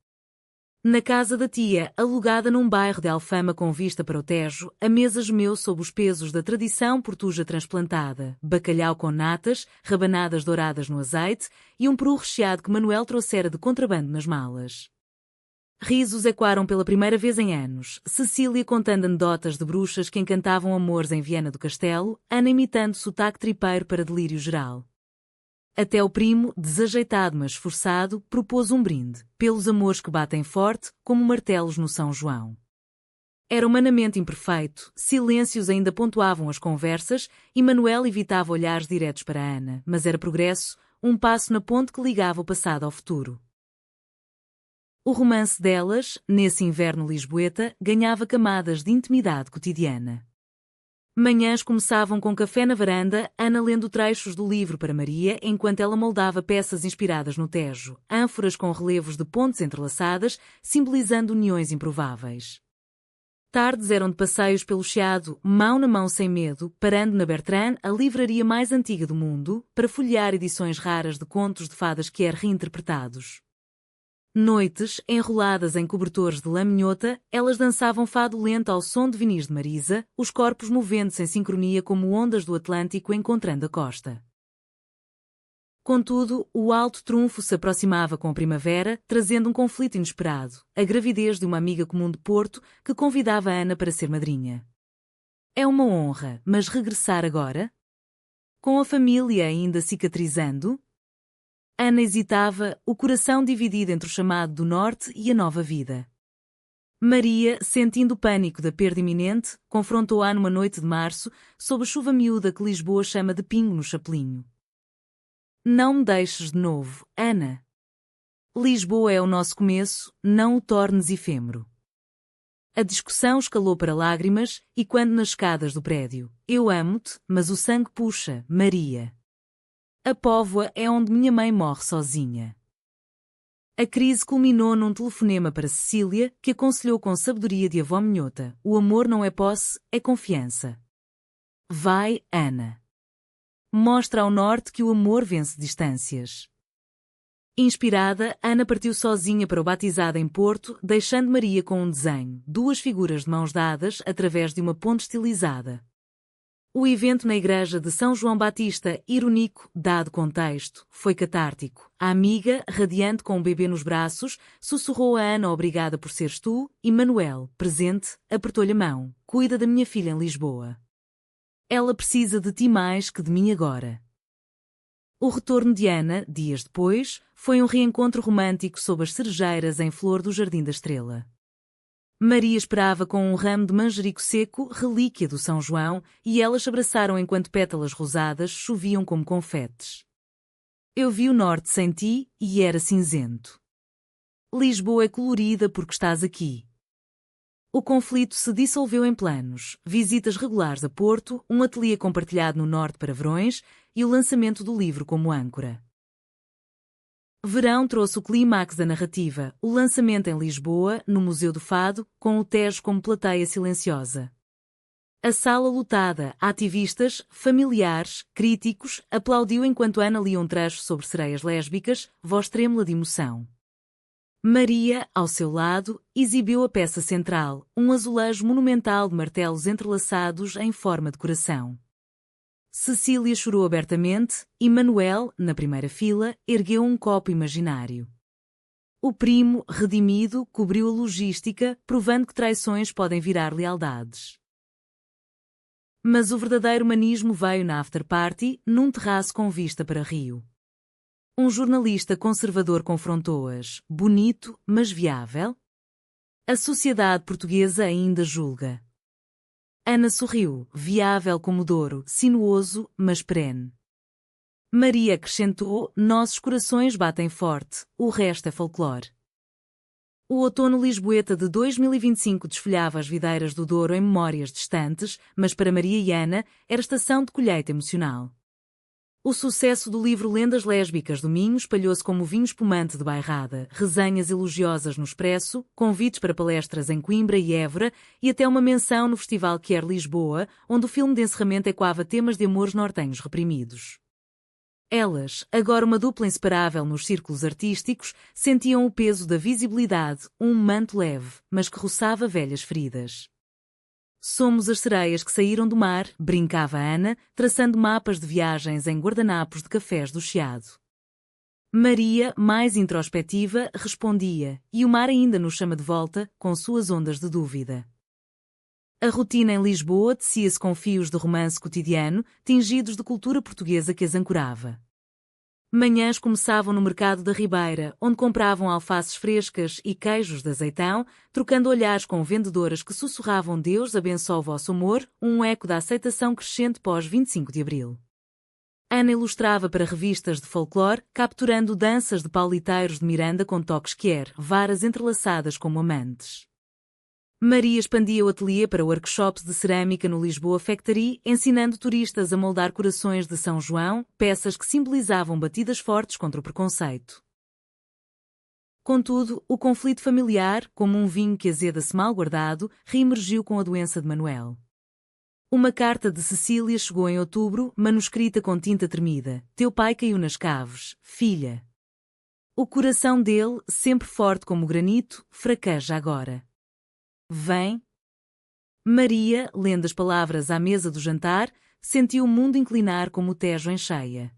A: Na casa da tia, alugada num bairro de Alfama com vista para o Tejo, a mesa gemeu sob os pesos da tradição portuja transplantada, bacalhau com natas, rabanadas douradas no azeite e um peru recheado que Manuel trouxera de contrabando nas malas. Risos ecoaram pela primeira vez em anos, Cecília contando anedotas de bruxas que encantavam amores em Viana do Castelo, Ana imitando sotaque tripeiro para delírio geral. Até o primo, desajeitado mas esforçado, propôs um brinde, pelos amores que batem forte, como martelos no São João. Era humanamente imperfeito, silêncios ainda pontuavam as conversas e Manuel evitava olhares diretos para Ana, mas era progresso, um passo na ponte que ligava o passado ao futuro. O romance delas, nesse inverno lisboeta, ganhava camadas de intimidade cotidiana. Manhãs começavam com café na varanda, Ana lendo trechos do livro para Maria enquanto ela moldava peças inspiradas no Tejo, ânforas com relevos de pontes entrelaçadas, simbolizando uniões improváveis. Tardes eram de passeios pelo Chiado, mão na mão sem medo, parando na Bertrand, a livraria mais antiga do mundo, para folhear edições raras de contos de fadas Quer reinterpretados. Noites, enroladas em cobertores de lã minhota, elas dançavam fado lento ao som de vinis de Marisa, os corpos movendo-se em sincronia como ondas do Atlântico encontrando a costa. Contudo, o alto trunfo se aproximava com a primavera, trazendo um conflito inesperado, a gravidez de uma amiga comum de Porto, que convidava Ana para ser madrinha. É uma honra, mas regressar agora? Com a família ainda cicatrizando? Ana hesitava, o coração dividido entre o chamado do norte e a nova vida. Maria, sentindo o pânico da perda iminente, confrontou-a numa noite de março, sob a chuva miúda que Lisboa chama de pingo no chapelinho. Não me deixes de novo, Ana. Lisboa é o nosso começo, não o tornes efêmero. A discussão escalou para lágrimas, e quando nas escadas do prédio, eu amo-te, mas o sangue puxa, Maria. A Póvoa é onde minha mãe morre sozinha. A crise culminou num telefonema para Cecília, que aconselhou com sabedoria de avó minhota: o amor não é posse, é confiança. Vai, Ana. Mostra ao norte que o amor vence distâncias. Inspirada, Ana partiu sozinha para o batizado em Porto, deixando Maria com um desenho, duas figuras de mãos dadas através de uma ponte estilizada. O evento na igreja de São João Batista, irônico, dado contexto, foi catártico. A amiga, radiante com o bebê nos braços, sussurrou a Ana obrigada por seres tu, e Manuel, presente, apertou-lhe a mão. Cuida da minha filha em Lisboa. Ela precisa de ti mais que de mim agora. O retorno de Ana, dias depois, foi um reencontro romântico sob as cerejeiras em flor do Jardim da Estrela. Maria esperava com um ramo de manjerico seco, relíquia do São João, e elas se abraçaram enquanto pétalas rosadas choviam como confetes. Eu vi o norte sem ti, e era cinzento. Lisboa é colorida porque estás aqui. O conflito se dissolveu em planos, visitas regulares a Porto, um ateliê compartilhado no norte para verões, e o lançamento do livro como âncora. Verão trouxe o clímax da narrativa, o lançamento em Lisboa, no Museu do Fado, com o Tejo como plateia silenciosa. A sala lotada, ativistas, familiares, críticos, aplaudiu enquanto Ana lia um trecho sobre sereias lésbicas, voz trêmula de emoção. Maria, ao seu lado, exibiu a peça central, um azulejo monumental de martelos entrelaçados em forma de coração. Cecília chorou abertamente e Manuel, na primeira fila, ergueu um copo imaginário. O primo, redimido, cobriu a logística, provando que traições podem virar lealdades. Mas o verdadeiro humanismo veio na after-party, num terraço com vista para Rio. Um jornalista conservador confrontou-as, bonito, mas viável? A sociedade portuguesa ainda julga. Ana sorriu, viável como Douro, sinuoso, mas perene. Maria acrescentou, nossos corações batem forte, o resto é folclore. O outono lisboeta de 2025 desfolhava as videiras do Douro em memórias distantes, mas para Maria e Ana era estação de colheita emocional. O sucesso do livro Lendas Lésbicas do Minho espalhou-se como vinho espumante de bairrada, resenhas elogiosas no Expresso, convites para palestras em Coimbra e Évora e até uma menção no Festival Quer Lisboa, onde o filme de encerramento ecoava temas de amores nortenhos reprimidos. Elas, agora uma dupla inseparável nos círculos artísticos, sentiam o peso da visibilidade, um manto leve, mas que roçava velhas feridas. Somos as sereias que saíram do mar, brincava Ana, traçando mapas de viagens em guardanapos de cafés do Chiado. Maria, mais introspectiva, respondia, e o mar ainda nos chama de volta, com suas ondas de dúvida. A rotina em Lisboa tecia-se com fios de romance cotidiano, tingidos de cultura portuguesa que as ancorava. Manhãs começavam no mercado da Ribeira, onde compravam alfaces frescas e queijos de azeitão, trocando olhares com vendedoras que sussurravam Deus abençoe o vosso amor, um eco da aceitação crescente pós 25 de Abril. Ana ilustrava para revistas de folclore, capturando danças de pauliteiros de Miranda com toques quer, varas entrelaçadas como amantes. Maria expandia o ateliê para workshops de cerâmica no Lisboa Factory, ensinando turistas a moldar corações de São João, peças que simbolizavam batidas fortes contra o preconceito. Contudo, o conflito familiar, como um vinho que azeda-se mal guardado, reemergiu com a doença de Manuel. Uma carta de Cecília chegou em outubro, manuscrita com tinta tremida. Teu pai caiu nas caves, filha. O coração dele, sempre forte como granito, fraqueja agora. Vem. Maria, lendo as palavras à mesa do jantar, sentiu o mundo inclinar como o Tejo em cheia.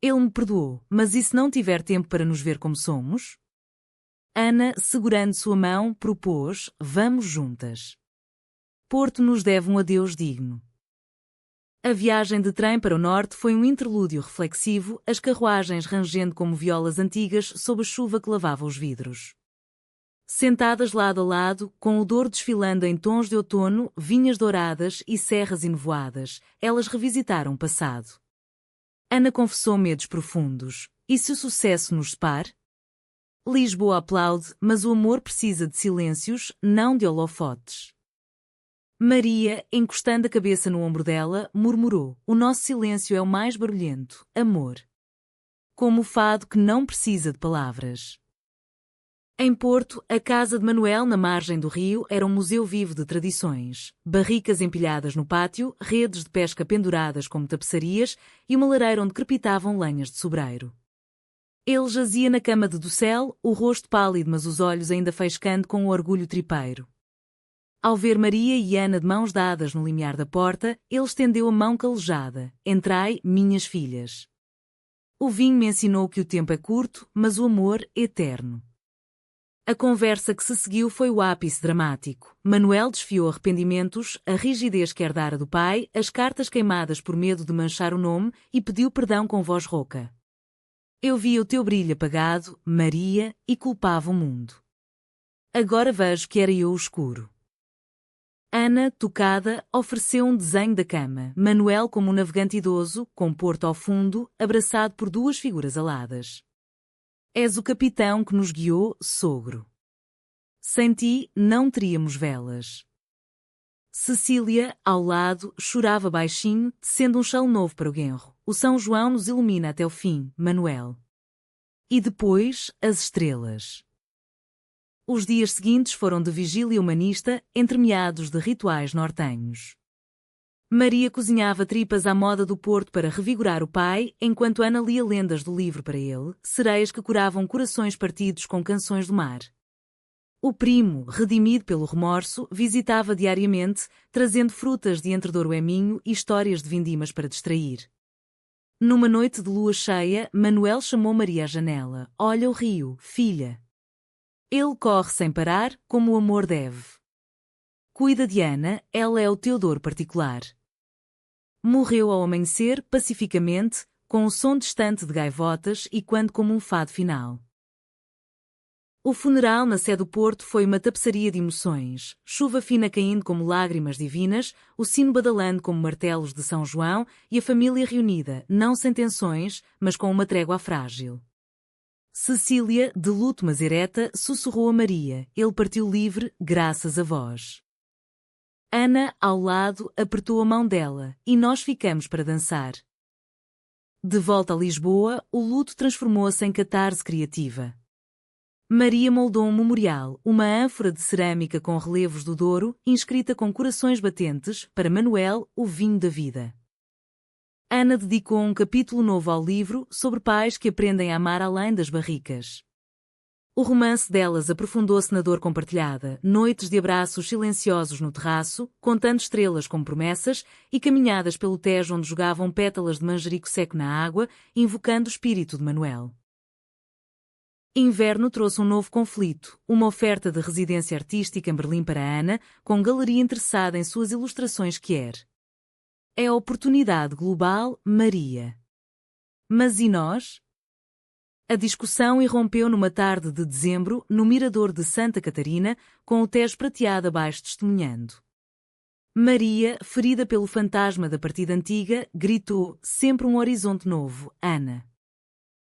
A: Ele me perdoou, mas e se não tiver tempo para nos ver como somos? Ana, segurando sua mão, propôs, vamos juntas. Porto nos deve um adeus digno. A viagem de trem para o norte foi um interlúdio reflexivo, as carruagens rangendo como violas antigas sob a chuva que lavava os vidros. Sentadas lado a lado, com o Douro desfilando em tons de outono, vinhas douradas e serras enevoadas, elas revisitaram o passado. Ana confessou medos profundos. E se o sucesso nos separe? Lisboa aplaude, mas o amor precisa de silêncios, não de holofotes. Maria, encostando a cabeça no ombro dela, murmurou, o nosso silêncio é o mais barulhento, amor. Como o fado que não precisa de palavras. Em Porto, a casa de Manuel na margem do rio era um museu vivo de tradições. Barricas empilhadas no pátio, redes de pesca penduradas como tapeçarias e uma lareira onde crepitavam lenhas de sobreiro. Ele jazia na cama de docel, o rosto pálido mas os olhos ainda faiscando com o orgulho tripeiro. Ao ver Maria e Ana de mãos dadas no limiar da porta, ele estendeu a mão calejada. Entrai, minhas filhas. O vinho me ensinou que o tempo é curto, mas o amor eterno. A conversa que se seguiu foi o ápice dramático. Manuel desfiou arrependimentos, a rigidez que herdara do pai, as cartas queimadas por medo de manchar o nome e pediu perdão com voz rouca. Eu via o teu brilho apagado, Maria, e culpava o mundo. Agora vejo que era eu o escuro. Ana, tocada, ofereceu um desenho da cama. Manuel como um navegante idoso, com Porto ao fundo, abraçado por duas figuras aladas. És o capitão que nos guiou, sogro. Sem ti, não teríamos velas. Cecília, ao lado, chorava baixinho, tecendo um chão novo para o genro. O São João nos ilumina até o fim, Manuel. E depois, as estrelas. Os dias seguintes foram de vigília humanista, entremeados de rituais nortenhos. Maria cozinhava tripas à moda do Porto para revigorar o pai, enquanto Ana lia lendas do livro para ele, sereias que curavam corações partidos com canções do mar. O primo, redimido pelo remorso, visitava diariamente, trazendo frutas de entre Douro e Minho e histórias de vindimas para distrair. Numa noite de lua cheia, Manuel chamou Maria à janela. Olha o rio, filha. Ele corre sem parar, como o amor deve. Cuida de Ana, ela é o teu Douro particular. Morreu ao amanhecer, pacificamente, com um som distante de gaivotas e quando como um fado final. O funeral na Sé do Porto foi uma tapeçaria de emoções, chuva fina caindo como lágrimas divinas, o sino badalando como martelos de São João e a família reunida, não sem tensões, mas com uma trégua frágil. Cecília, de luto mas ereta, sussurrou a Maria, ele partiu livre, graças a vós. Ana, ao lado, apertou a mão dela, e nós ficamos para dançar. De volta a Lisboa, o luto transformou-se em catarse criativa. Maria moldou um memorial, uma ânfora de cerâmica com relevos do Douro, inscrita com corações batentes, para Manuel, o vinho da vida. Ana dedicou um capítulo novo ao livro, sobre pais que aprendem a amar além das barricas. O romance delas aprofundou-se na dor compartilhada, noites de abraços silenciosos no terraço, contando estrelas como promessas, e caminhadas pelo Tejo onde jogavam pétalas de manjerico seco na água, invocando o espírito de Manuel. Inverno trouxe um novo conflito, uma oferta de residência artística em Berlim para Ana, com galeria interessada em suas ilustrações quer. É a oportunidade global, Maria. Mas e nós? A discussão irrompeu numa tarde de dezembro, no mirador de Santa Catarina, com o Tejo prateado abaixo testemunhando. Maria, ferida pelo fantasma da partida antiga, gritou, sempre um horizonte novo, Ana.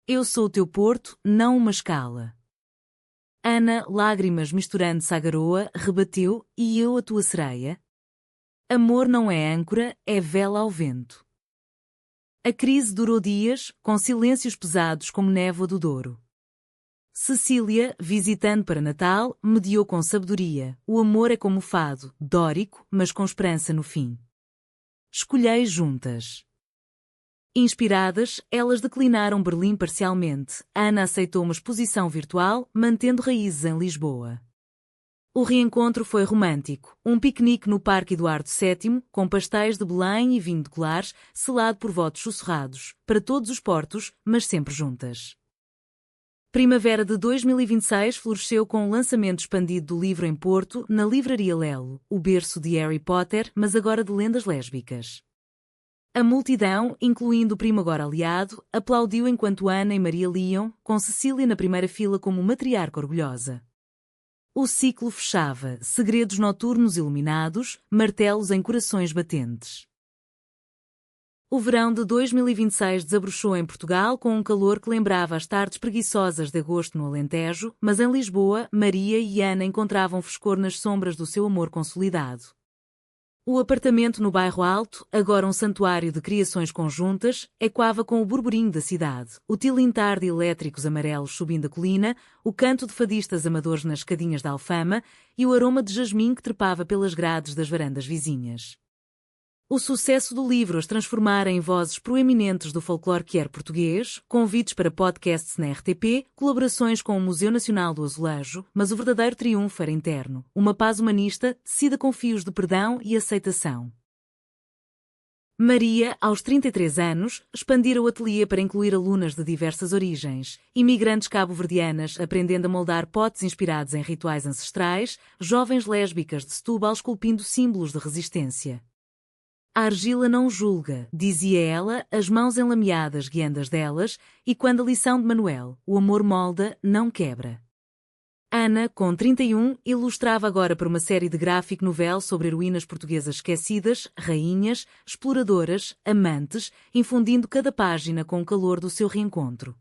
A: Eu sou o teu porto, não uma escala. Ana, lágrimas misturando-se à garoa, rebateu, e eu a tua sereia? Amor não é âncora, é vela ao vento. A crise durou dias, com silêncios pesados como névoa do Douro. Cecília, visitando para Natal, mediou com sabedoria. O amor é como o fado, dórico, mas com esperança no fim. Escolhei juntas. Inspiradas, elas declinaram Berlim parcialmente. Ana aceitou uma exposição virtual, mantendo raízes em Lisboa. O reencontro foi romântico, um piquenique no Parque Eduardo VII, com pastéis de Belém e vinho de Colares, selado por votos sussurrados, para todos os portos, mas sempre juntas. Primavera de 2026 floresceu com o lançamento expandido do livro em Porto, na Livraria Lelo, o berço de Harry Potter, mas agora de lendas lésbicas. A multidão, incluindo o primo agora aliado, aplaudiu enquanto Ana e Maria liam, com Cecília na primeira fila como matriarca orgulhosa. O ciclo fechava, segredos noturnos iluminados, martelos em corações batentes. O verão de 2026 desabrochou em Portugal com um calor que lembrava as tardes preguiçosas de agosto no Alentejo, mas em Lisboa, Maria e Ana encontravam frescor nas sombras do seu amor consolidado. O apartamento no bairro Alto, agora um santuário de criações conjuntas, ecoava com o burburinho da cidade, o tilintar de elétricos amarelos subindo a colina, o canto de fadistas amadores nas escadinhas da Alfama e o aroma de jasmim que trepava pelas grades das varandas vizinhas. O sucesso do livro as transformara em vozes proeminentes do folclore queer português, convites para podcasts na RTP, colaborações com o Museu Nacional do Azulejo, mas o verdadeiro triunfo era interno, uma paz humanista, tecida com fios de perdão e aceitação. Maria, aos 33 anos, expandira o ateliê para incluir alunas de diversas origens, imigrantes cabo-verdianas aprendendo a moldar potes inspirados em rituais ancestrais, jovens lésbicas de Setúbal esculpindo símbolos de resistência. A argila não julga, dizia ela, as mãos enlameadas guiando as delas, e quando a lição de Manuel, o amor molda, não quebra. Ana, com 31, ilustrava agora para uma série de graphic novel sobre heroínas portuguesas esquecidas, rainhas, exploradoras, amantes, infundindo cada página com o calor do seu reencontro.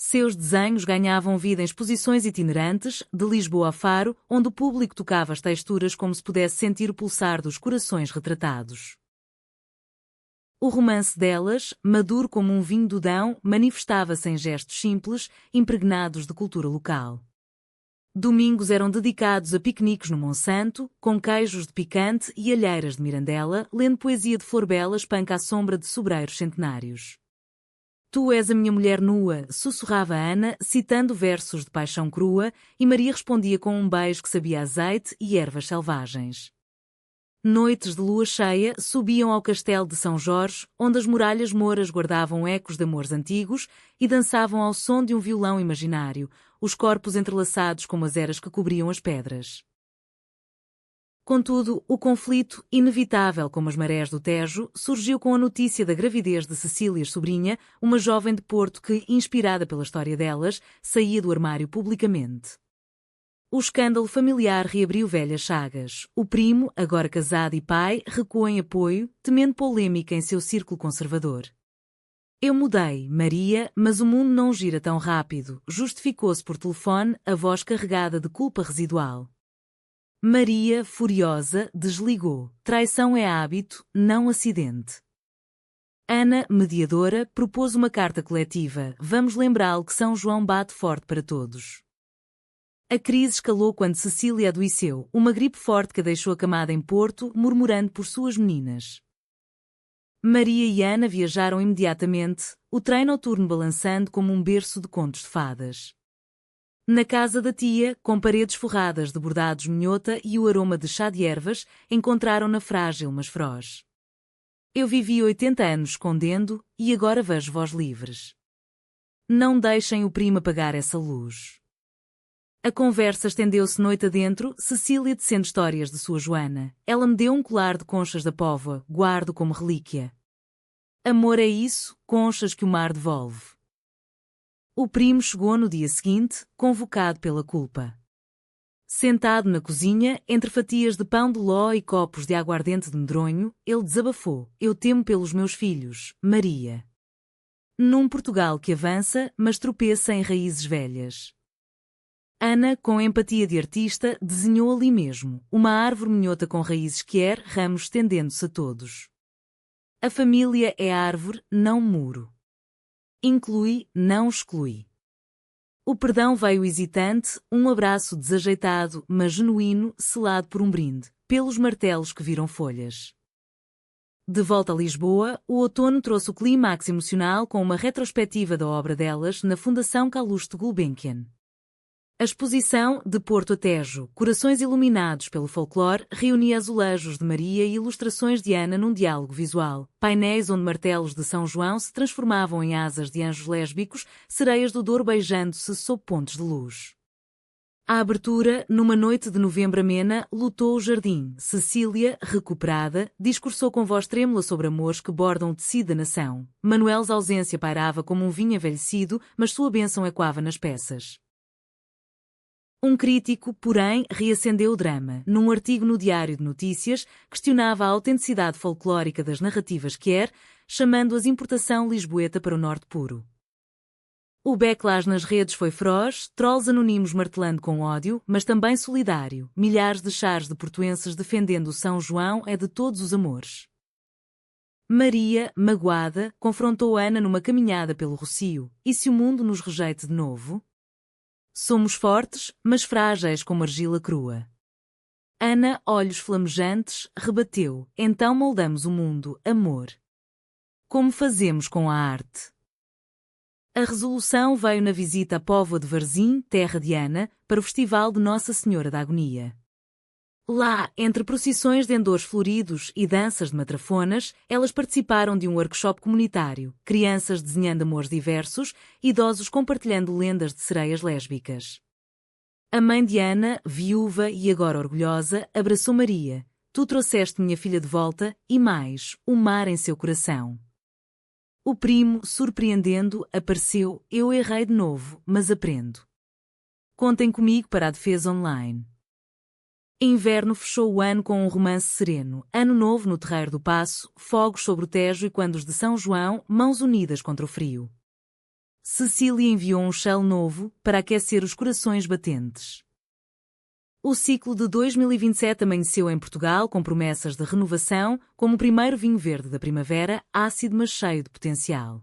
A: Seus desenhos ganhavam vida em exposições itinerantes, de Lisboa a Faro, onde o público tocava as texturas como se pudesse sentir o pulsar dos corações retratados. O romance delas, maduro como um vinho do Dão, manifestava-se em gestos simples, impregnados de cultura local. Domingos eram dedicados a piqueniques no Monsanto, com queijos de picante e alheiras de mirandela, lendo poesia de Flor Bela espanca à sombra de sobreiros centenários. Tu és a minha mulher nua, sussurrava Ana, citando versos de paixão crua, e Maria respondia com um beijo que sabia azeite e ervas selvagens. Noites de lua cheia subiam ao castelo de São Jorge, onde as muralhas mouras guardavam ecos de amores antigos e dançavam ao som de um violão imaginário, os corpos entrelaçados como as eras que cobriam as pedras. Contudo, o conflito, inevitável como as marés do Tejo, surgiu com a notícia da gravidez de Cecília sobrinha, uma jovem de Porto que, inspirada pela história delas, saía do armário publicamente. O escândalo familiar reabriu velhas chagas. O primo, agora casado e pai, recuou em apoio, temendo polêmica em seu círculo conservador. Eu mudei, Maria, mas o mundo não gira tão rápido, justificou-se por telefone, a voz carregada de culpa residual. Maria, furiosa, desligou. Traição é hábito, não acidente. Ana, mediadora, propôs uma carta coletiva. Vamos lembrá-lo que São João bate forte para todos. A crise escalou quando Cecília adoeceu, uma gripe forte que a deixou acamada em Porto, murmurando por suas meninas. Maria e Ana viajaram imediatamente, o trem noturno balançando como um berço de contos de fadas. Na casa da tia, com paredes forradas de bordados minhota e o aroma de chá de ervas, encontraram-na frágil mas feroz. Eu vivi 80 anos escondendo, e agora vejo vós livres. Não deixem o primo apagar essa luz. A conversa estendeu-se noite adentro, Cecília tecendo histórias de sua Joana. Ela me deu um colar de conchas da Póvoa, guardo como relíquia. Amor é isso, conchas que o mar devolve. O primo chegou no dia seguinte, convocado pela culpa. Sentado na cozinha, entre fatias de pão de ló e copos de aguardente de medronho, ele desabafou. Eu temo pelos meus filhos, Maria. Num Portugal que avança, mas tropeça em raízes velhas. Ana, com empatia de artista, desenhou ali mesmo, uma árvore minhota com raízes que ergue ramos estendendo-se a todos. A família é árvore, não muro. Inclui, não exclui. O perdão veio hesitante, um abraço desajeitado, mas genuíno, selado por um brinde, pelos martelos que viram folhas. De volta a Lisboa, o outono trouxe o clímax emocional com uma retrospectiva da obra delas na Fundação Calouste Gulbenkian. A exposição, de Porto a Tejo, Corações Iluminados pelo Folclore, reunia azulejos de Maria e ilustrações de Ana num diálogo visual, painéis onde martelos de São João se transformavam em asas de anjos lésbicos, sereias do Douro beijando-se sob pontos de luz. À abertura, numa noite de novembro amena, lutou o jardim. Cecília, recuperada, discursou com voz trêmula sobre amores que bordam o tecido da nação. Manuel's ausência pairava como um vinho envelhecido, mas sua bênção ecoava nas peças. Um crítico, porém, reacendeu o drama. Num artigo no Diário de Notícias, questionava a autenticidade folclórica das narrativas Quer, chamando-as importação lisboeta para o norte puro. O backlash nas redes foi feroz, trolls anónimos martelando com ódio, mas também solidário, milhares de chares de portuenses defendendo o São João é de todos os amores. Maria, magoada, confrontou Ana numa caminhada pelo Rocio. E se o mundo nos rejeita de novo? Somos fortes, mas frágeis como argila crua. Ana, olhos flamejantes, rebateu. Então moldamos o mundo, amor. Como fazemos com a arte? A resolução veio na visita à Póvoa de Varzim, terra de Ana, para o Festival de Nossa Senhora da Agonia. Lá, entre procissões de endores floridos e danças de matrafonas, elas participaram de um workshop comunitário, crianças desenhando amores diversos, idosos compartilhando lendas de sereias lésbicas. A mãe de Ana, viúva e agora orgulhosa, abraçou Maria. Tu trouxeste minha filha de volta, e mais, o mar em seu coração. O primo, surpreendendo, apareceu. Eu errei de novo, mas aprendo. Contem comigo para a defesa online. Inverno fechou o ano com um romance sereno, Ano Novo no Terreiro do Paço, fogos sobre o Tejo e quando os de São João, mãos unidas contra o frio. Cecília enviou um chale novo para aquecer os corações batentes. O ciclo de 2027 amanheceu em Portugal com promessas de renovação, como o primeiro vinho verde da primavera, ácido mas cheio de potencial.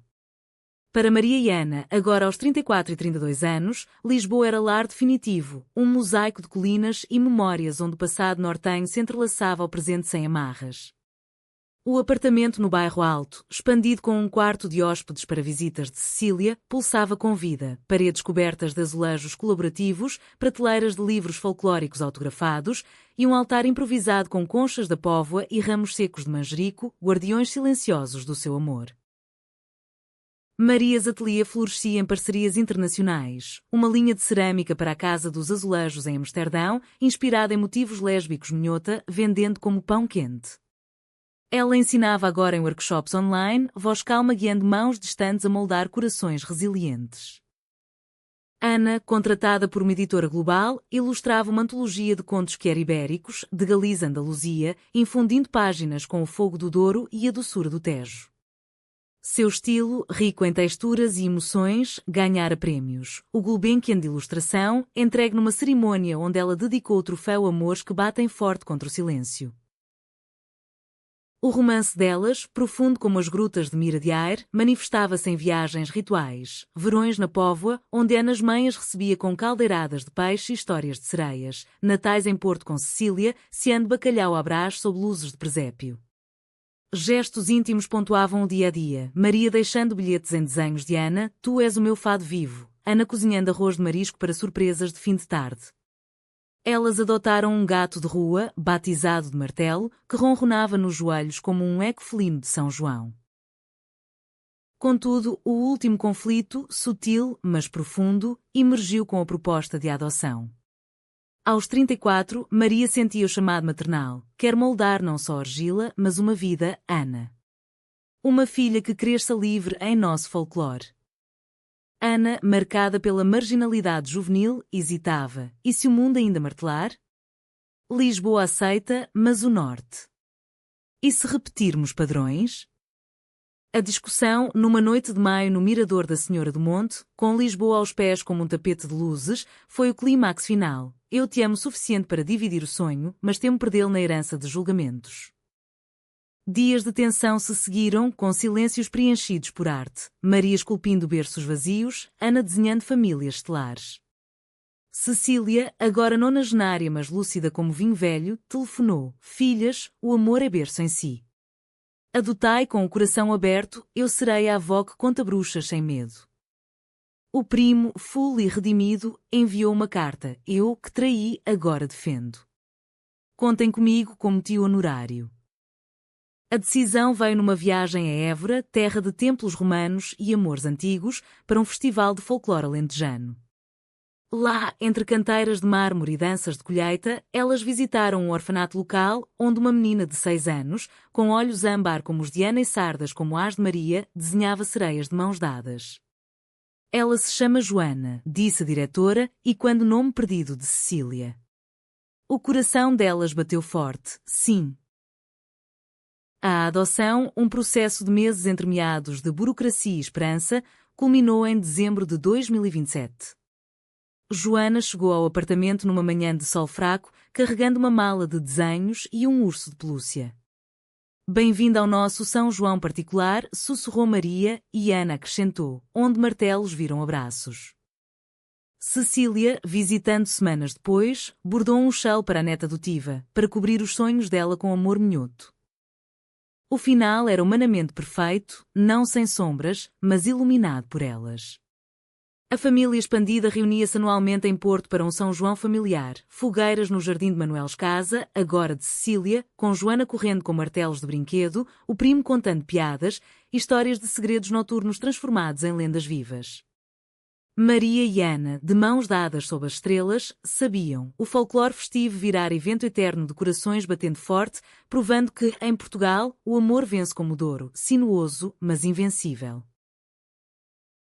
A: Para Maria e Ana, agora aos 34 e 32 anos, Lisboa era lar definitivo, um mosaico de colinas e memórias onde o passado nortenho se entrelaçava ao presente sem amarras. O apartamento no bairro Alto, expandido com um quarto de hóspedes para visitas de Cecília, pulsava com vida, paredes cobertas de azulejos colaborativos, prateleiras de livros folclóricos autografados e um altar improvisado com conchas da Póvoa e ramos secos de manjerico, guardiões silenciosos do seu amor. Maria's Atelier florescia em parcerias internacionais, uma linha de cerâmica para a Casa dos Azulejos em Amsterdão, inspirada em motivos lésbicos minhota, vendendo como pão quente. Ela ensinava agora em workshops online, voz calma guiando mãos distantes a moldar corações resilientes. Ana, contratada por uma editora global, ilustrava uma antologia de contos queribéricos, de Galiza Andaluzia, infundindo páginas com o fogo do Douro e a doçura do Tejo. Seu estilo, rico em texturas e emoções, ganhara prémios. O Gulbenkian de Ilustração, entregue numa cerimônia onde ela dedicou o troféu Amores que batem forte contra o silêncio. O romance delas, profundo como as grutas de Mira de Aire, manifestava-se em viagens rituais, verões na Póvoa, onde Ana as Meias recebia com caldeiradas de peixe e histórias de sereias, natais em Porto com Cecília, ceando bacalhau à brás sob luzes de presépio. Gestos íntimos pontuavam o dia-a-dia, Maria deixando bilhetes em desenhos de Ana, tu és o meu fado vivo, Ana cozinhando arroz de marisco para surpresas de fim de tarde. Elas adotaram um gato de rua, batizado de Martelo, que ronronava nos joelhos como um eco felino de São João. Contudo, o último conflito, sutil, mas profundo, emergiu com a proposta de adoção. Aos 34, Maria sentia o chamado maternal, quer moldar não só argila, mas uma vida, Ana. Uma filha que cresça livre em nosso folclore. Ana, marcada pela marginalidade juvenil, hesitava. E se o mundo ainda martelar? Lisboa aceita, mas o Norte. E se repetirmos padrões? A discussão, numa noite de maio no Mirador da Senhora do Monte, com Lisboa aos pés como um tapete de luzes, foi o clímax final. Eu te amo o suficiente para dividir o sonho, mas temo perdê-lo na herança de julgamentos. Dias de tensão se seguiram, com silêncios preenchidos por arte, Maria esculpindo berços vazios, Ana desenhando famílias estelares. Cecília, agora nonagenária mas lúcida como vinho velho, telefonou. Filhas, o amor é berço em si. Adotai com o coração aberto, eu serei a avó que conta bruxas sem medo. O primo, full e redimido, enviou uma carta. Eu, que traí, agora defendo. Contem comigo como tio honorário. A decisão veio numa viagem a Évora, terra de templos romanos e amores antigos, para um festival de folclore alentejano. Lá, entre canteiras de mármore e danças de colheita, elas visitaram um orfanato local, onde uma menina de 6 anos, com olhos âmbar como os de Ana e sardas como as de Maria, desenhava sereias de mãos dadas. Ela se chama Joana, disse a diretora, e quando nome perdido de Cecília. O coração delas bateu forte, sim. A adoção, um processo de meses entremeados de burocracia e esperança, culminou em dezembro de 2027. Joana chegou ao apartamento numa manhã de sol fraco, carregando uma mala de desenhos e um urso de pelúcia. Bem-vinda ao nosso São João particular, sussurrou Maria, e Ana acrescentou, onde martelos viram abraços. Cecília, visitando semanas depois, bordou um chale para a neta adotiva, para cobrir os sonhos dela com amor minhoto. O final era humanamente perfeito, não sem sombras, mas iluminado por elas. A família expandida reunia-se anualmente em Porto para um São João familiar, fogueiras no jardim de Manuel Casa, agora de Cecília, com Joana correndo com martelos de brinquedo, o primo contando piadas, histórias de segredos noturnos transformados em lendas vivas. Maria e Ana, de mãos dadas sob as estrelas, sabiam, o folclore festivo virar evento eterno de corações batendo forte, provando que, em Portugal, o amor vence como Douro, sinuoso, mas invencível.